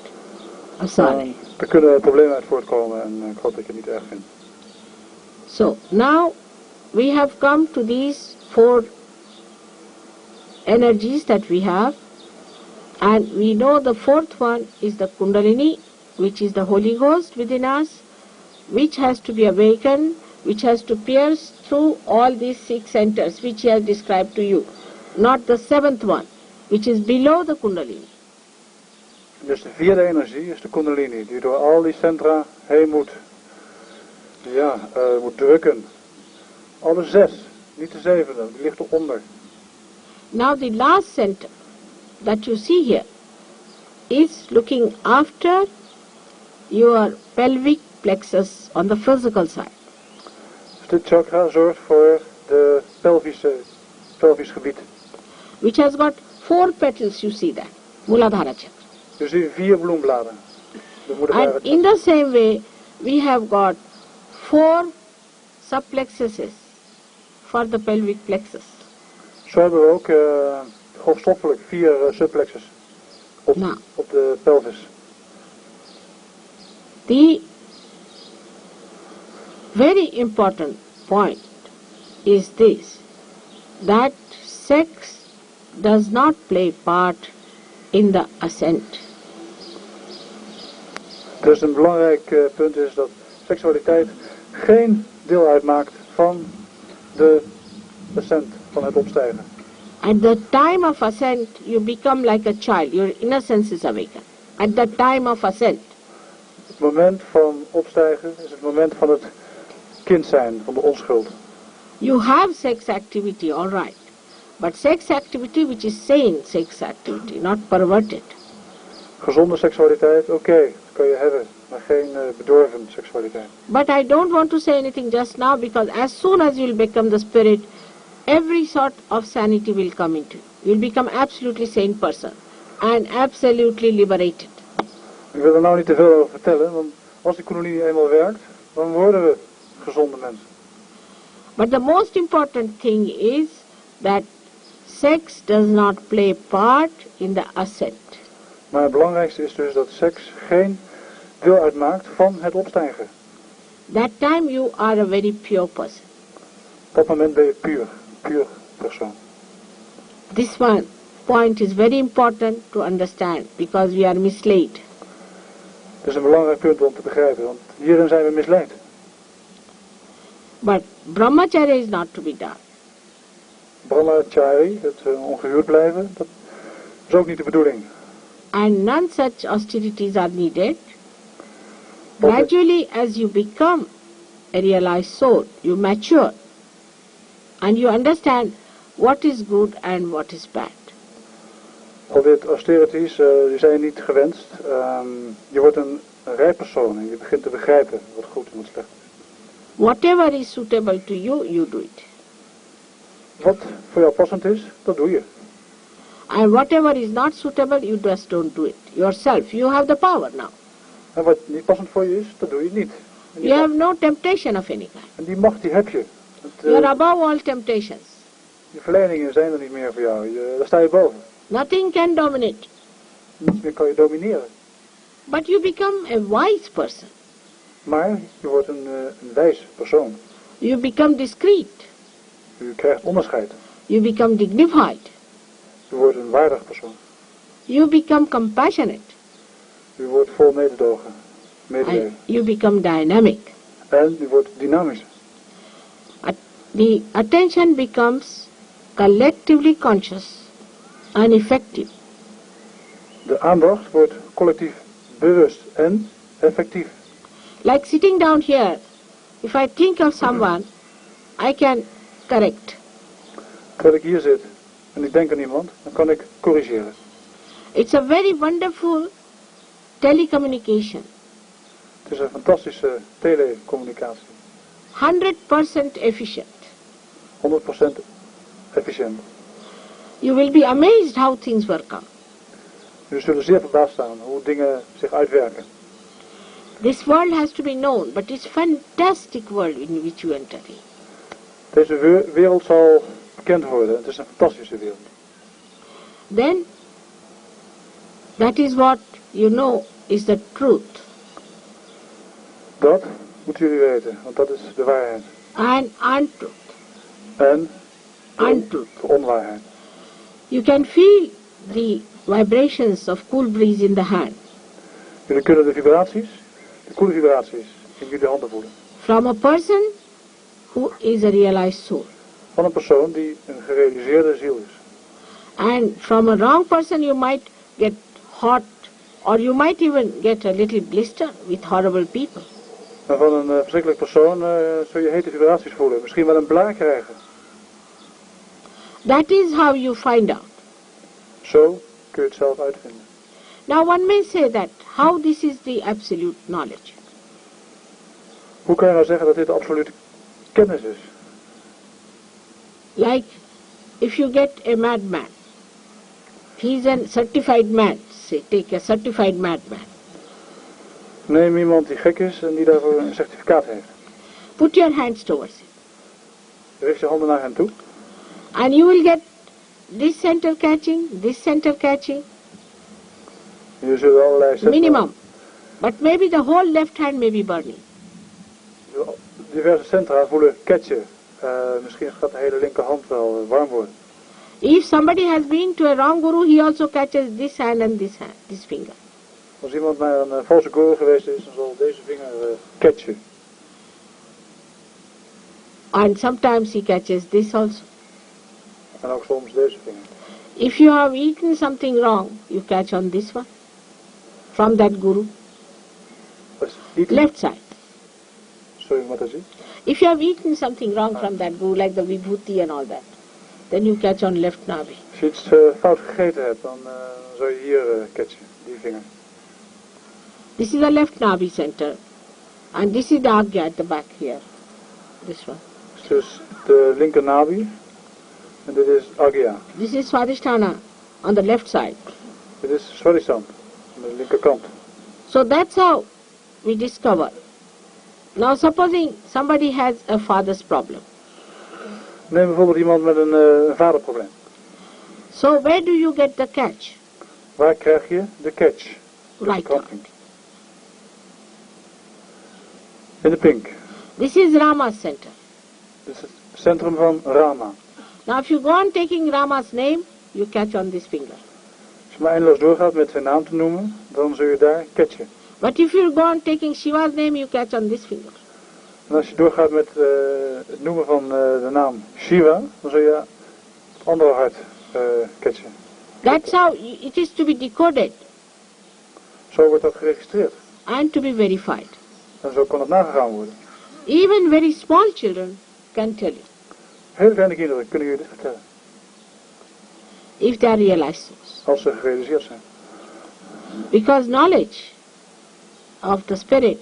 I'm sorry.
Er kunnen problemen uit voortkomen en ik hoop dat je het niet erg vindt.
So now we have come to these 4 energies that we have. And we know the 4th one is the Kundalini, which is the Holy Ghost within us, which has to be awakened, which has to pierce through all these 6 centers, which he has described to you. Not the 7th one, which is below the Kundalini.
Dus de 4e energie is de Kundalini, die door al die centra heen moet, moet drukken. Alle 6, niet de 7e, die ligt eronder.
Now the last center that you see here is looking after your pelvic plexus on the physical side.
Dus dit chakra zorgt voor de pelvisch gebied.
Which has got 4 petals, you see that. Muladhara chakra.
Dus die 4 bloembladen.
And in the same way, we have got 4 subplexuses for the pelvic plexus.
Zo hebben we ook grofstoffelijk 4 subplexes op de pelvis.
The very important point is this, that sex does not play part in the ascent.
Dus een belangrijk punt is dat seksualiteit geen deel uitmaakt van de ascent, van het opstijgen.
At the time of ascent, you become like a child. Your innocence is awakened. At the time of ascent.
Het moment van opstijgen is het moment van het kind zijn, van de onschuld.
You have sex activity, all right. But sex activity which is sane sex activity, not perverted.
Gezonde seksualiteit, oké, dat kan je hebben, maar geen bedorven seksualiteit.
But I don't want to say anything just now, because as soon as you will become the spirit, every sort of sanity will come into you. You will become absolutely sane person and absolutely liberated.
Ik wil er nou niet te veel over vertellen, want als die kundalini eenmaal werkt, dan worden we gezonde mensen.
But the most important thing is that sex does not play part in the ascent.
Maar het belangrijkste is dus dat seks geen deel uitmaakt van het opstijgen.
That time you are a very pure person.
Op dat moment ben je puur persoon.
This one point is very important to understand, because we are misled.
Het is een belangrijk punt om te begrijpen, want hierin zijn we misleid.
But brahmacharya is not to be done.
Brahmachari, het ongehuwd blijven, dat is ook niet de bedoeling.
And none such austerities are needed. Gradually, as you become a realized soul, you mature and you understand what is good and what is bad.
Al dit austerities, die zijn niet gewenst. Je wordt een rijp persoon en je begint te begrijpen wat goed en wat slecht is.
Whatever is suitable to you, you do it.
Wat voor jou passend is, dat doe je.
And whatever is not suitable, you just don't do it yourself. You have the power now.
En wat niet passend voor je is, dat doe je niet.
You have no temptation of any kind.
En die macht, die heb je.
You are above all temptations.
Die verleidingen zijn er niet meer voor jou. Daar sta je boven.
Nothing can dominate.
Niets meer kan je domineren.
But you become a wise person.
Maar je wordt een wijs persoon.
You become discreet.
U krijgt onderscheid.
You become dignified.
U wordt een waardig persoon.
You become compassionate.
U wordt vol mededogen.
And you become dynamic.
En u wordt dynamisch.
The attention becomes collectively conscious and effective.
De aandacht wordt collectief bewust en effectief.
Like sitting down here, if I think of someone, I can correct.
Terwijl ik hier zit en ik denk aan iemand, dan kan ik corrigeren.
It's a very wonderful telecommunication.
Het is een fantastische telecommunicatie.
100% efficient.
100% efficiënt.
You will be amazed how things work out.
U zullen zeer verbaasd staan hoe dingen zich uitwerken.
This world has to be known, but it's a fantastic world in which you enter in.
Deze wereld zal bekend worden. Het is een fantastische wereld.
Then, that is what you know is the truth.
Dat moeten jullie weten, want dat is de waarheid.
And untruth.
En
Untruth.
de onwaarheid.
You can feel the vibrations of cool breeze in the hand.
Jullie kunnen de koele vibraties in jullie handen voelen.
From a person who is a realized soul.
Van een persoon die een gerealiseerde ziel is.
And from a wrong person you might get hot, or you might even get a little blister with horrible people.
En van een verschrikkelijk persoon zul je hete vibraties voelen. Misschien wel een blaar krijgen.
That is how you find out.
Zo kun je het zelf uitvinden.
Now one may say that, how this is the absolute knowledge?
Hoe kan je nou zeggen dat dit absolute kennis is?
Like, if you get a madman, he is a certified man, say, take a certified madman.
Neem iemand die gek is en die daarvoor een certificaat heeft.
Put your hands towards him.
Richt je handen naar hem toe.
And you will get this center catching,
Je zult allerlei centra,
minimum. But maybe the whole left hand may be burning.
diverse centra voelen catchen. Misschien gaat de hele linkerhand wel warm worden.
If somebody has been to a wrong guru, he also catches this hand and this finger.
Als iemand naar een valse guru geweest is, dan zal deze vinger catchen.
And sometimes he catches this also.
En ook soms deze vinger.
If you have eaten something wrong, you catch on this one. From that guru. Left side.
Sorry, wat is het?
If you have eaten something wrong from that guru, like the vibhuti and all that, then you catch on left nabi.
Als je iets fout gegeten hebt, dan zou je hier catchen, die vinger.
This is the left nabi center. And this is the agya at the back here. This one.
Dus de linker nabi. En dit is agya.
This is Swadhisthana on the left side.
Dit is Swadhisthana, aan de linkerkant.
So that's how we discover. Now supposing somebody has a father's problem.
Neem bijvoorbeeld iemand met een vaderprobleem.
So where do you get the catch?
Waar krijg je de catch?
Right arm.
In de pink.
This is Rama's center.
Dit is het centrum van Rama.
Now if you go on taking Rama's name, you catch on this finger.
Als je maar eindeloos doorgaat met zijn naam te noemen, dan zul je daar catchen.
But if you go on taking Shiva's name, you catch on this finger.
En als je doorgaat met het noemen van de naam Shiva, dan zul je het andere hart catchen.
That's how it is to be decoded
Zo wordt dat geregistreerd.
and to be verified.
En zo kan het nagegaan worden.
Even very small children can tell you,
Hele kleine kinderen kunnen je dit vertellen.
if they are realized souls.
Als ze gerealiseerd zijn.
Because knowledge of the spirit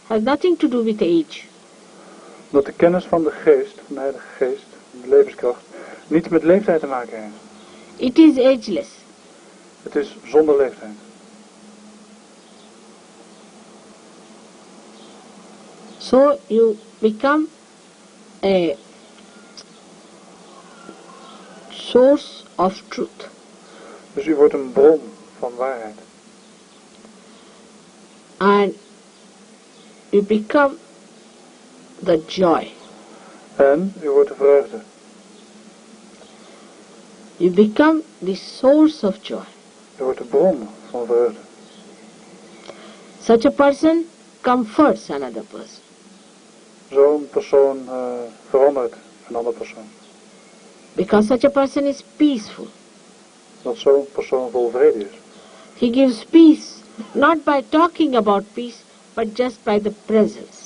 has nothing to do with age.
Omdat de kennis van de geest, van de Heilige Geest, van de levenskracht, niet met leeftijd te maken heeft.
It is ageless.
Het is zonder leeftijd.
So you become a source of truth.
Dus u wordt een bron van waarheid.
And you become the joy.
En u wordt de vreugde.
You become the source of joy.
U wordt de bron van vreugde.
Such a person comforts another person.
Zo'n persoon verandert een andere persoon.
Because such a person is peaceful.
Dat zo'n persoon vol vrede is.
He gives peace, not by talking about peace, but just by the presence.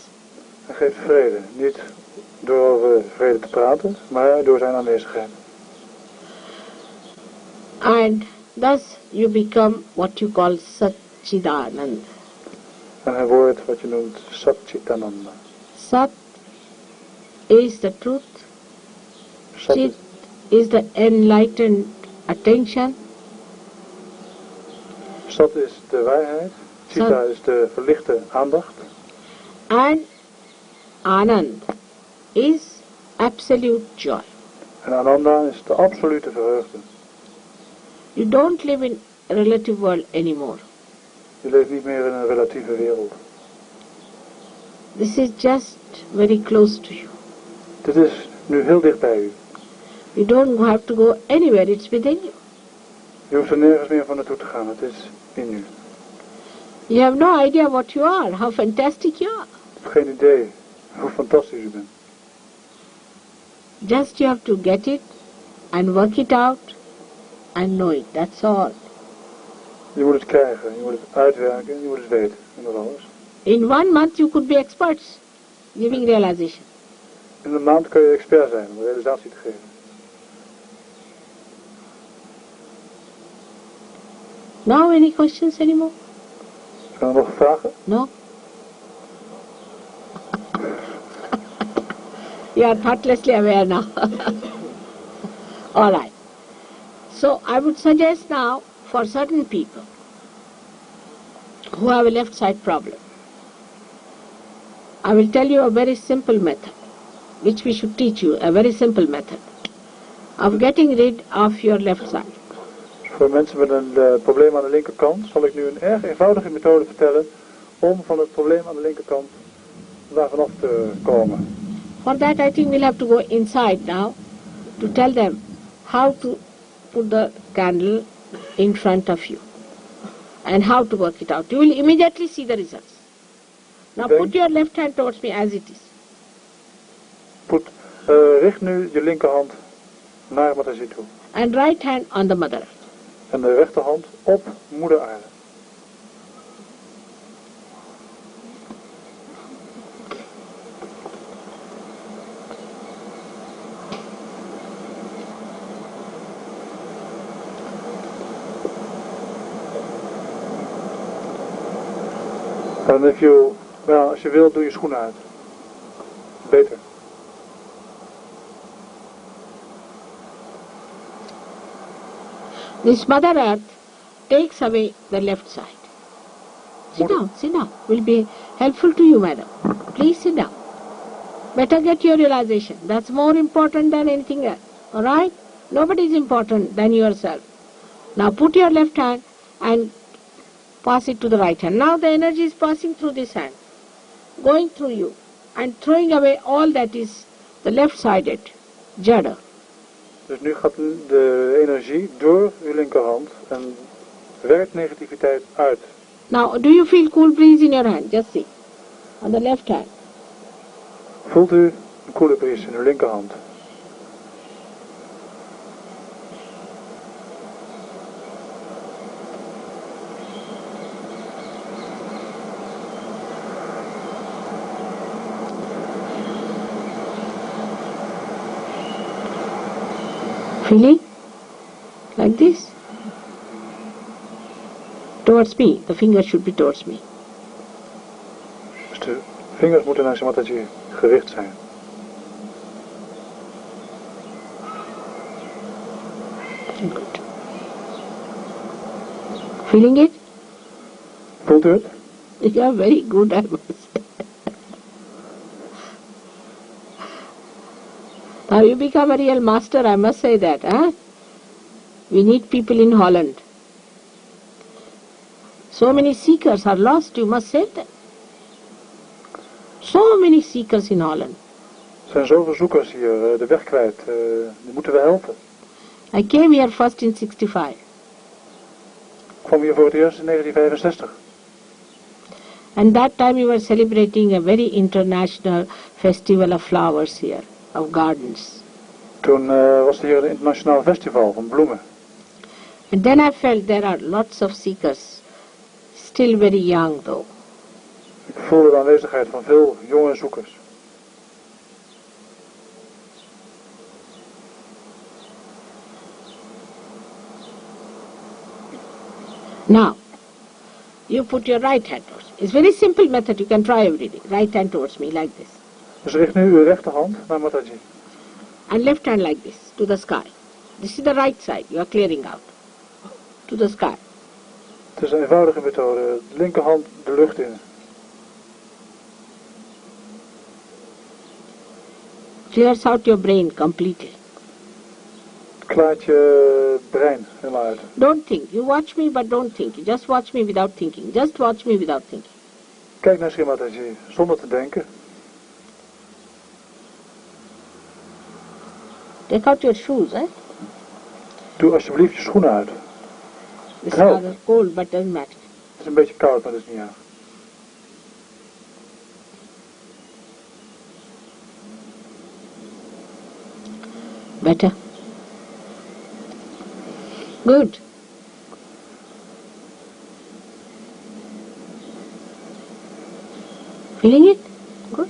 Hij geeft vrede, niet door over vrede te praten, maar door zijn aanwezigheid.
And thus you become what you call Satchidanand.
En hij wordt wat je noemt Satchitananda.
Sat is the truth.
Sat
Chit is the enlightened attention.
Sat is de waarheid, Chitta is de verlichte aandacht.
And Anand is absolute joy.
En Ananda is de absolute vreugde.
You don't live in a relative world anymore.
Je leeft niet meer in een relatieve wereld.
This is just very close to you.
Dit is nu heel dicht bij u.
You don't have to go anywhere, it's within you.
Je hoeft er nergens meer van naartoe te gaan, het is in u.
You have no idea what you are, how fantastic you are.
Ik heb geen idee hoe fantastisch u bent.
Just you have to get it and work it out and know it, that's all.
Je moet het krijgen, je moet het uitwerken, je moet het weten. En dat alles.
In 1 month you could be experts giving realization.
In een maand kun je expert zijn om realisatie te geven.
Now any questions anymore?
Zijn er nog vragen?
No? You are thoughtlessly aware now. All right. So I would suggest now for certain people who have a left side problem, I will tell you a very simple method, which we should teach you, a very simple method of getting rid of your left side.
Voor mensen met een probleem aan de linkerkant zal ik nu een erg eenvoudige methode vertellen om van het probleem aan de linkerkant daar vanaf te komen.
For that I think we'll have to go inside now to tell them how to put the candle in front of you and how to work it out. You will immediately see the results. Now put your left hand towards me as it is.
Richt nu je linkerhand naar Mataji toe.
And right hand on the mother.
En de rechterhand op moeder aarde. En als je wilt, doe je schoenen uit. Beter.
This Mother Earth takes away the left side. Sit down, sit down. Will be helpful to you, madam. Please sit down. Better get your realization. That's more important than anything else. Alright? Nobody is important than yourself. Now put your left hand and pass it to the right hand. Now the energy is passing through this hand, going through you and throwing away all that is the left-sided, jada.
Dus nu gaat de energie door uw linkerhand en werkt negativiteit uit.
Now, do you feel cool breeze in your hand? Just see. On the left hand.
Voelt u een koele bries in uw linkerhand?
Feeling? Like this? Towards me. The fingers should be towards me.
Dus de vingers moeten naar Mataji gericht zijn.
Good. Feeling it?
Voelt u het?
You are very good, I must say. Now you become a real master, I must say that. Huh? We need people in Holland. So many seekers are lost, you must say that. So many seekers in Holland.
Er zijn zoveel zoekers hier, de weg kwijt. Die moeten we helpen.
I came here first in 65.
Ik kwam hier voor het eerst in 1965.
And that time we were celebrating a very international festival of flowers here, of gardens.
Toen was er hier een internationaal festival van bloemen.
And then I felt there are lots of seekers, still very young though.
Ik voelde de aanwezigheid van veel jonge zoekers.
Now, you put your right hand towards me. It's a very simple method, you can try every day. Right hand towards me like this.
Dus richt nu uw rechterhand naar Mataji.
And left hand like this, to the sky. This is the right side, you are clearing out. To the sky.
Het is een eenvoudige methode. De linkerhand de lucht in.
Clears out your brain completely.
Klaart je brein helemaal uit.
Don't think. You watch me, but don't think. You just watch me without thinking. Just watch me without thinking.
Kijk naar Sri Mataji, zonder te denken.
Take out your shoes, eh?
Doe alsjeblieft je schoenen uit.
It's
No.
rather cold, but doesn't matter.
Het is een beetje koud, maar dat is niet erg.
Better. Good. Feeling it? Good.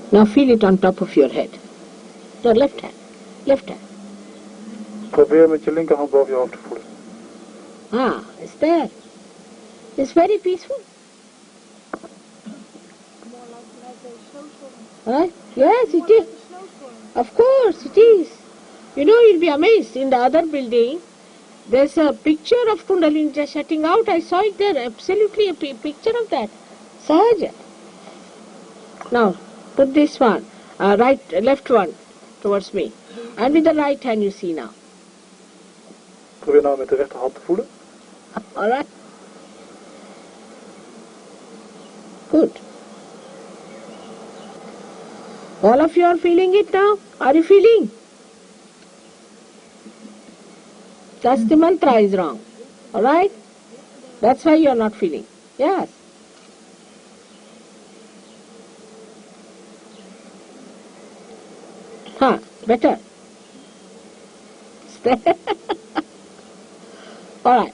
Now feel it on top of your head. Your left hand. Left hand.
Probeer met je linkerhand boven je hoofd te voelen.
Ah, it's there. It's very peaceful. Huh? Yes, it is. Of course, it is. You know, you'll be amazed. In the other building, there's a picture of Kundalini just shutting out. I saw it there. Absolutely a picture of that. Sahaja. Now, put this one, left one towards me. And with the right hand you see now.
Probeer nou met de rechterhand te voelen.
All right. Good. All of you are feeling it now? Are you feeling? That's the mantra is wrong. All right? That's why you are not feeling. Yes. Better. All right.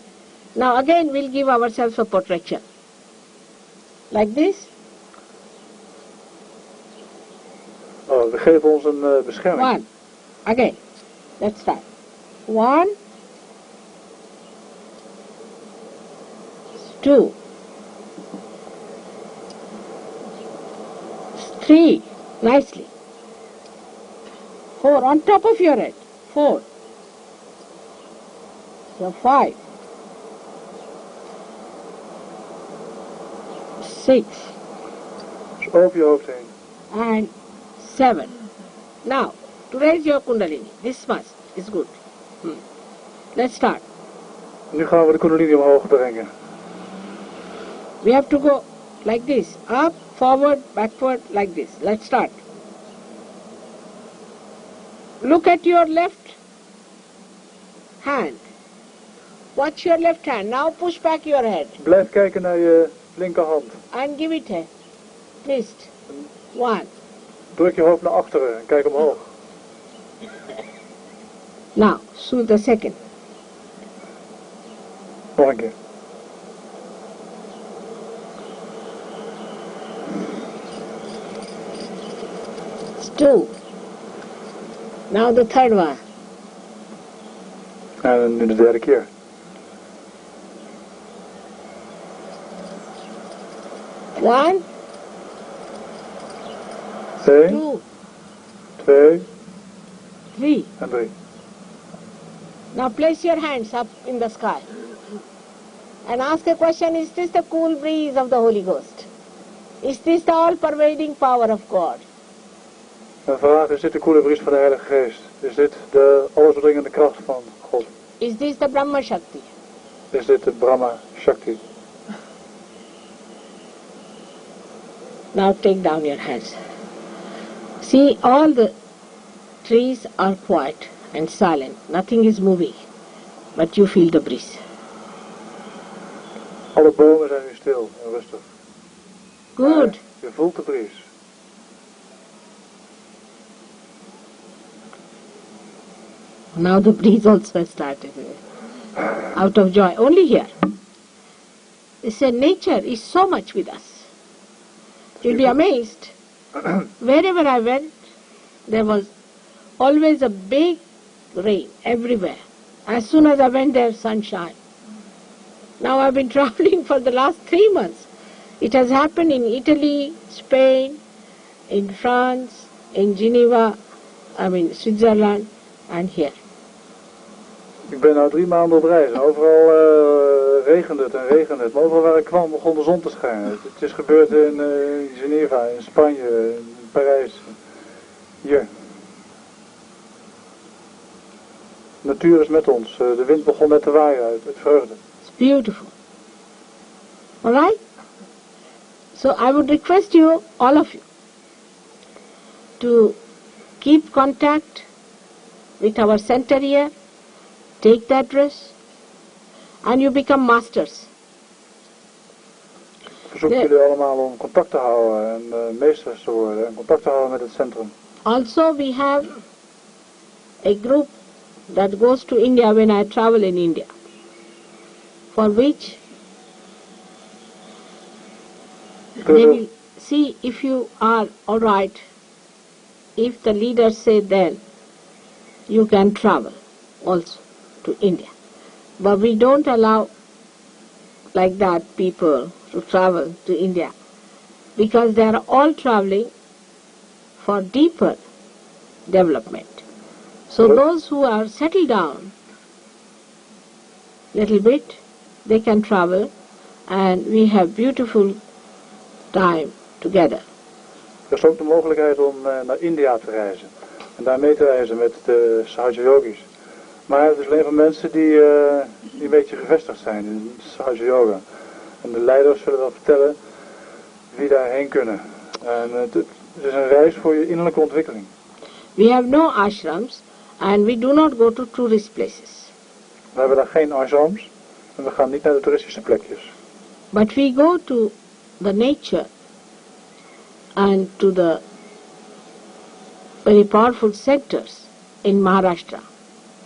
Now again we'll give ourselves a protection. Like this.
Oh, we geven ons een bescherming.
One. Again. Let's start. 1, 2, 3. Nicely. 4 on top of your head. 4. So 5, 6.
Dus over je hoofd heen.
And 7. Now, to raise your Kundalini, this much is good. Let's start.
Nu gaan we de Kundalini omhoog brengen.
We have to go like this, up, forward, backward, like this. Let's start. Look at your left hand. Watch your left hand. Now push back your head.
Blijf kijken naar je linkerhand.
And give it a twist. 1.
Druk je hoofd naar achteren en kijk omhoog.
Now, soothe the second.
Nog een keer.
It's 2. Now the third one.
En nu de derde keer.
One,
1,
2,
2
3.
en 3.
Now place your hands up in the sky and ask a question, is this the cool breeze of the Holy Ghost? Is this the all-pervading power of God?
En vraag, is dit de koele bries van de Heilige Geest? Is dit de allesbedringende kracht van God?
Is this the Brahma Shakti?
Is dit de Brahma Shakti?
Now take down your hands. See, all the trees are quiet and silent. Nothing is moving. But you feel the breeze.
Alle bomen zijn nu stil en rustig.
Good.
Maar je voelt de bries.
Now the breeze also has started. Out of joy. Only here. They say nature is so much with us. You'll be amazed. Wherever I went, there was always a big rain everywhere. As soon as I went there, sunshine. Now I've been traveling for the last 3 months. It has happened in Italy, Spain, in France, in Geneva, Switzerland, and here.
Ik ben nu 3 maanden op reis en overal regende het en regende het. Maar overal waar ik kwam begon de zon te schijnen. Het is gebeurd in Geneva, in Spanje, in Parijs, hier. De natuur is met ons. De wind begon net te waaien uit vreugde.
It's beautiful. Alright? So I would request you, all of you, to keep contact with our center here. Take that dress and you become masters.
Verzoek jullie allemaal om contact te houden en meesters te worden en contact te houden met het centrum.
Also we have a group that goes to India when I travel in India, for which they will see if you are alright. If the leaders say then, you can travel also to India. But we don't allow like that people to travel to India because they are all traveling for deeper development. So those who are settled down little bit, they can travel and we have beautiful time together.
Er is ook de mogelijkheid om naar India te reizen en daar mee te reizen met de SahajaYogis. Maar het is alleen voor mensen die een beetje gevestigd zijn in SahajaYoga. En de leiders zullen wel vertellen wie daarheen kunnen. En het is een reis voor je innerlijke ontwikkeling.
We have no ashrams and we do not go to tourist places.
We hebben daar geen ashrams en we gaan niet naar de toeristische plekjes.
But we go to the nature and to the very powerful centers in Maharashtra.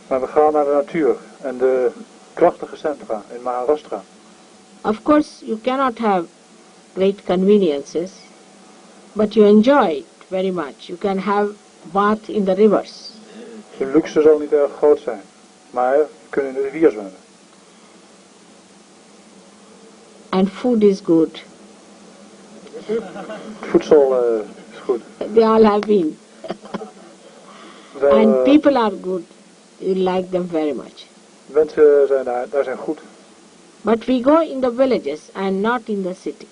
Maar we gaan naar de natuur en de krachtige centra in Maharashtra.
Of course, you cannot have great conveniences, but you enjoy it very much. You can have bath in the rivers.
De luxe zal niet erg groot zijn, maar we kunnen in de rivier zwemmen.
And food is good.
Voedsel is goed.
They all have been. And people are good. You like them very much.
Mensen zijn daar zijn goed.
But we go in the villages and not in the cities.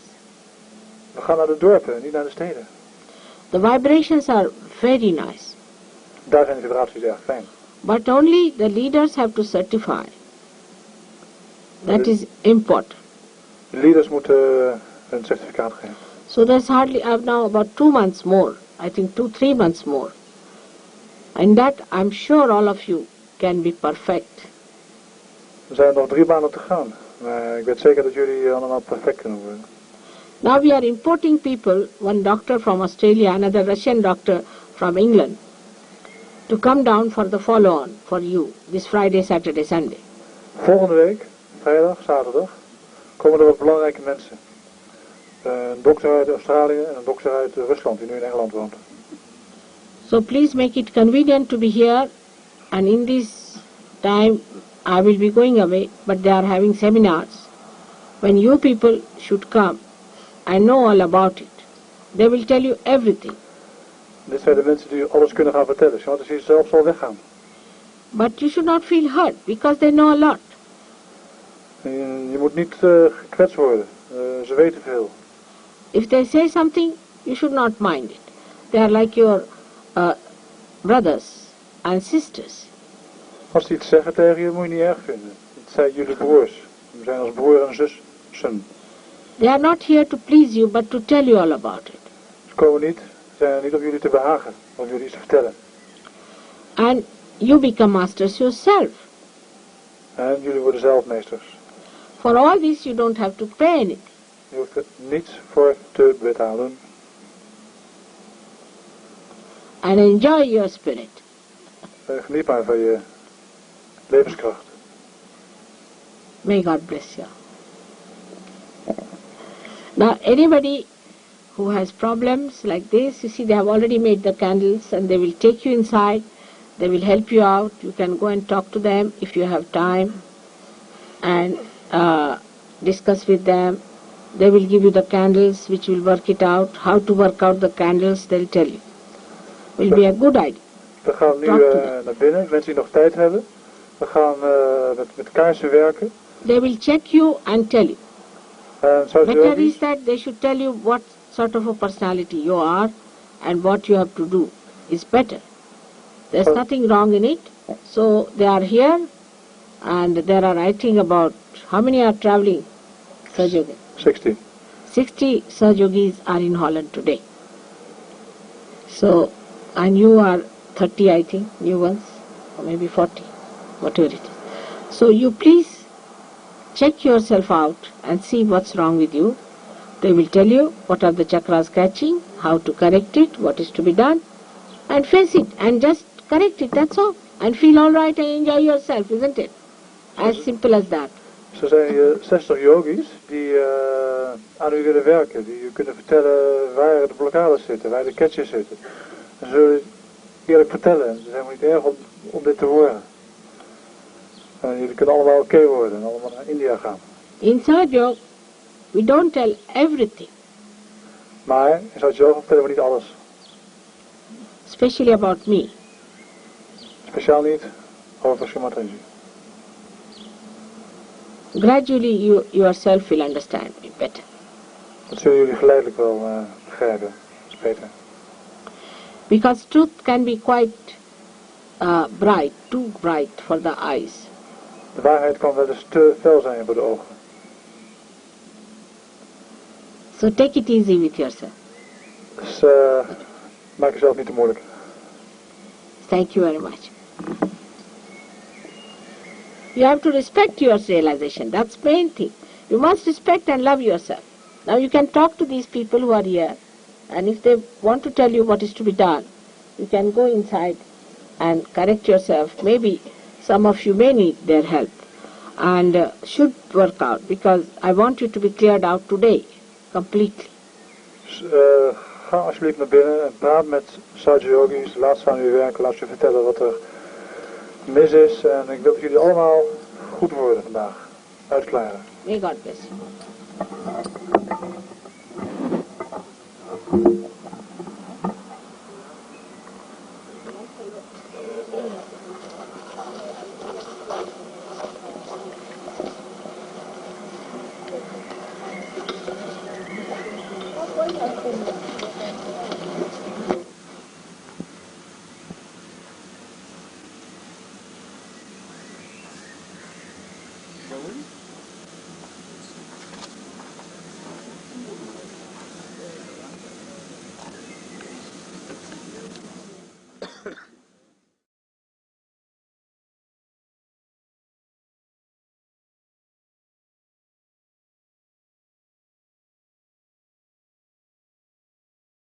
We gaan naar de dorpen, niet naar de steden.
The vibrations are very nice.
Daar zijn de vibraties erg fijn.
But only the leaders have to certify. That is important.
De leaders moeten een certificaat geven.
So there's hardly now about 2 months more. I think 2-3 months more. And that I'm sure all of you can be perfect.
Er zijn nog 3 maanden te gaan. Maar ik weet zeker dat jullie allemaal perfect kunnen worden.
Now we are importing people, one doctor from Australia, another Russian doctor from England, to come down for the follow-on for you, this Friday, Saturday, Sunday.
Volgende week, vrijdag, zaterdag, komen er wat belangrijke mensen. Een dokter uit Australië en een dokter uit Rusland die nu in Engeland woont.
So please make it convenient to be here, and in this time I will be going away, but they are having seminars. When you people should come, I know all about it. They will tell you everything.
Dit zijn de mensen die alles kunnen gaan vertellen. Want als je zelf zal weggaan.
But you should not feel hurt because they know a lot.
Je moet niet gekwetst worden. Ze weten veel.
If they say something, you should not mind it. They are like your brothers and sisters.
Als die iets zeggen tegen je, moet je niet erg vinden. Het zijn jullie broers. We zijn als broer en zussen.
They are not here to please you, but to tell you all about it.
Ze komen niet, zijn er niet om jullie te behagen, om jullie iets te vertellen.
And you become masters yourself.
En jullie worden zelf meesters.
For all this you don't have to pay anything.
Je hoeft er niets voor te betalen.
And enjoy your spirit.
Geniet maar van je levenskracht.
May God bless you. Now anybody who has problems like this, you see they have already made the candles and they will take you inside, they will help you out, you can go and talk to them if you have time and discuss with them. They will give you the candles which will work it out, how to work out the candles they'll tell you. Will be a good idea.
We gaan nu naar binnen, mensen die nog tijd hebben. We gaan met kaarsen werken.
They will check you and tell you. Better is that they should tell you what sort of a personality you are and what you have to do is better. There's nothing wrong in it. So they are here and there are, I think, about how many are traveling?
60.
60 Sahajogis are in Holland today. So, and you are 30, I think, new ones, or maybe 40, whatever it is. So you please check yourself out and see what's wrong with you. They will tell you what are the chakras catching, how to correct it, what is to be done, and face it and just correct it, that's all. And feel all right and enjoy yourself, isn't it? As simple as that.
Er zijn hier 60 yogis die aan u willen werken, die u kunnen vertellen waar de blokkades zitten, waar de catches zitten. En ze zullen eerlijk vertellen, het is helemaal niet erg om dit te horen. En jullie kunnen allemaal oké worden en allemaal naar India gaan.
In Sahaja, we don't tell everything.
Maar in SahajaYoga vertellen we niet alles.
Especially about me.
Speciaal niet over Sumataji.
Gradually you yourself will understand me better.
Dat zullen jullie geleidelijk wel begrijpen. Dat is beter.
Because truth can be quite bright, too bright for the eyes.
De waarheid kan wel eens te fel zijn voor de ogen.
So take it easy with yourself.
Dus maak jezelf niet te moeilijk.
Thank you very much. You have to respect your realization. That's the main thing. You must respect and love yourself. Now you can talk to these people who are here, and if they want to tell you what is to be done, you can go inside and correct yourself. Maybe some of you may need their help and should work out, because I want you to be cleared out today, completely.
Dus, ga alsjeblieft naar binnen en praat met SahajaYogis. Laat ze aan u werken, laat ze vertellen wat er mis is. En ik wil dat jullie allemaal goed worden vandaag. Uitklaren.
May God bless you.
Going?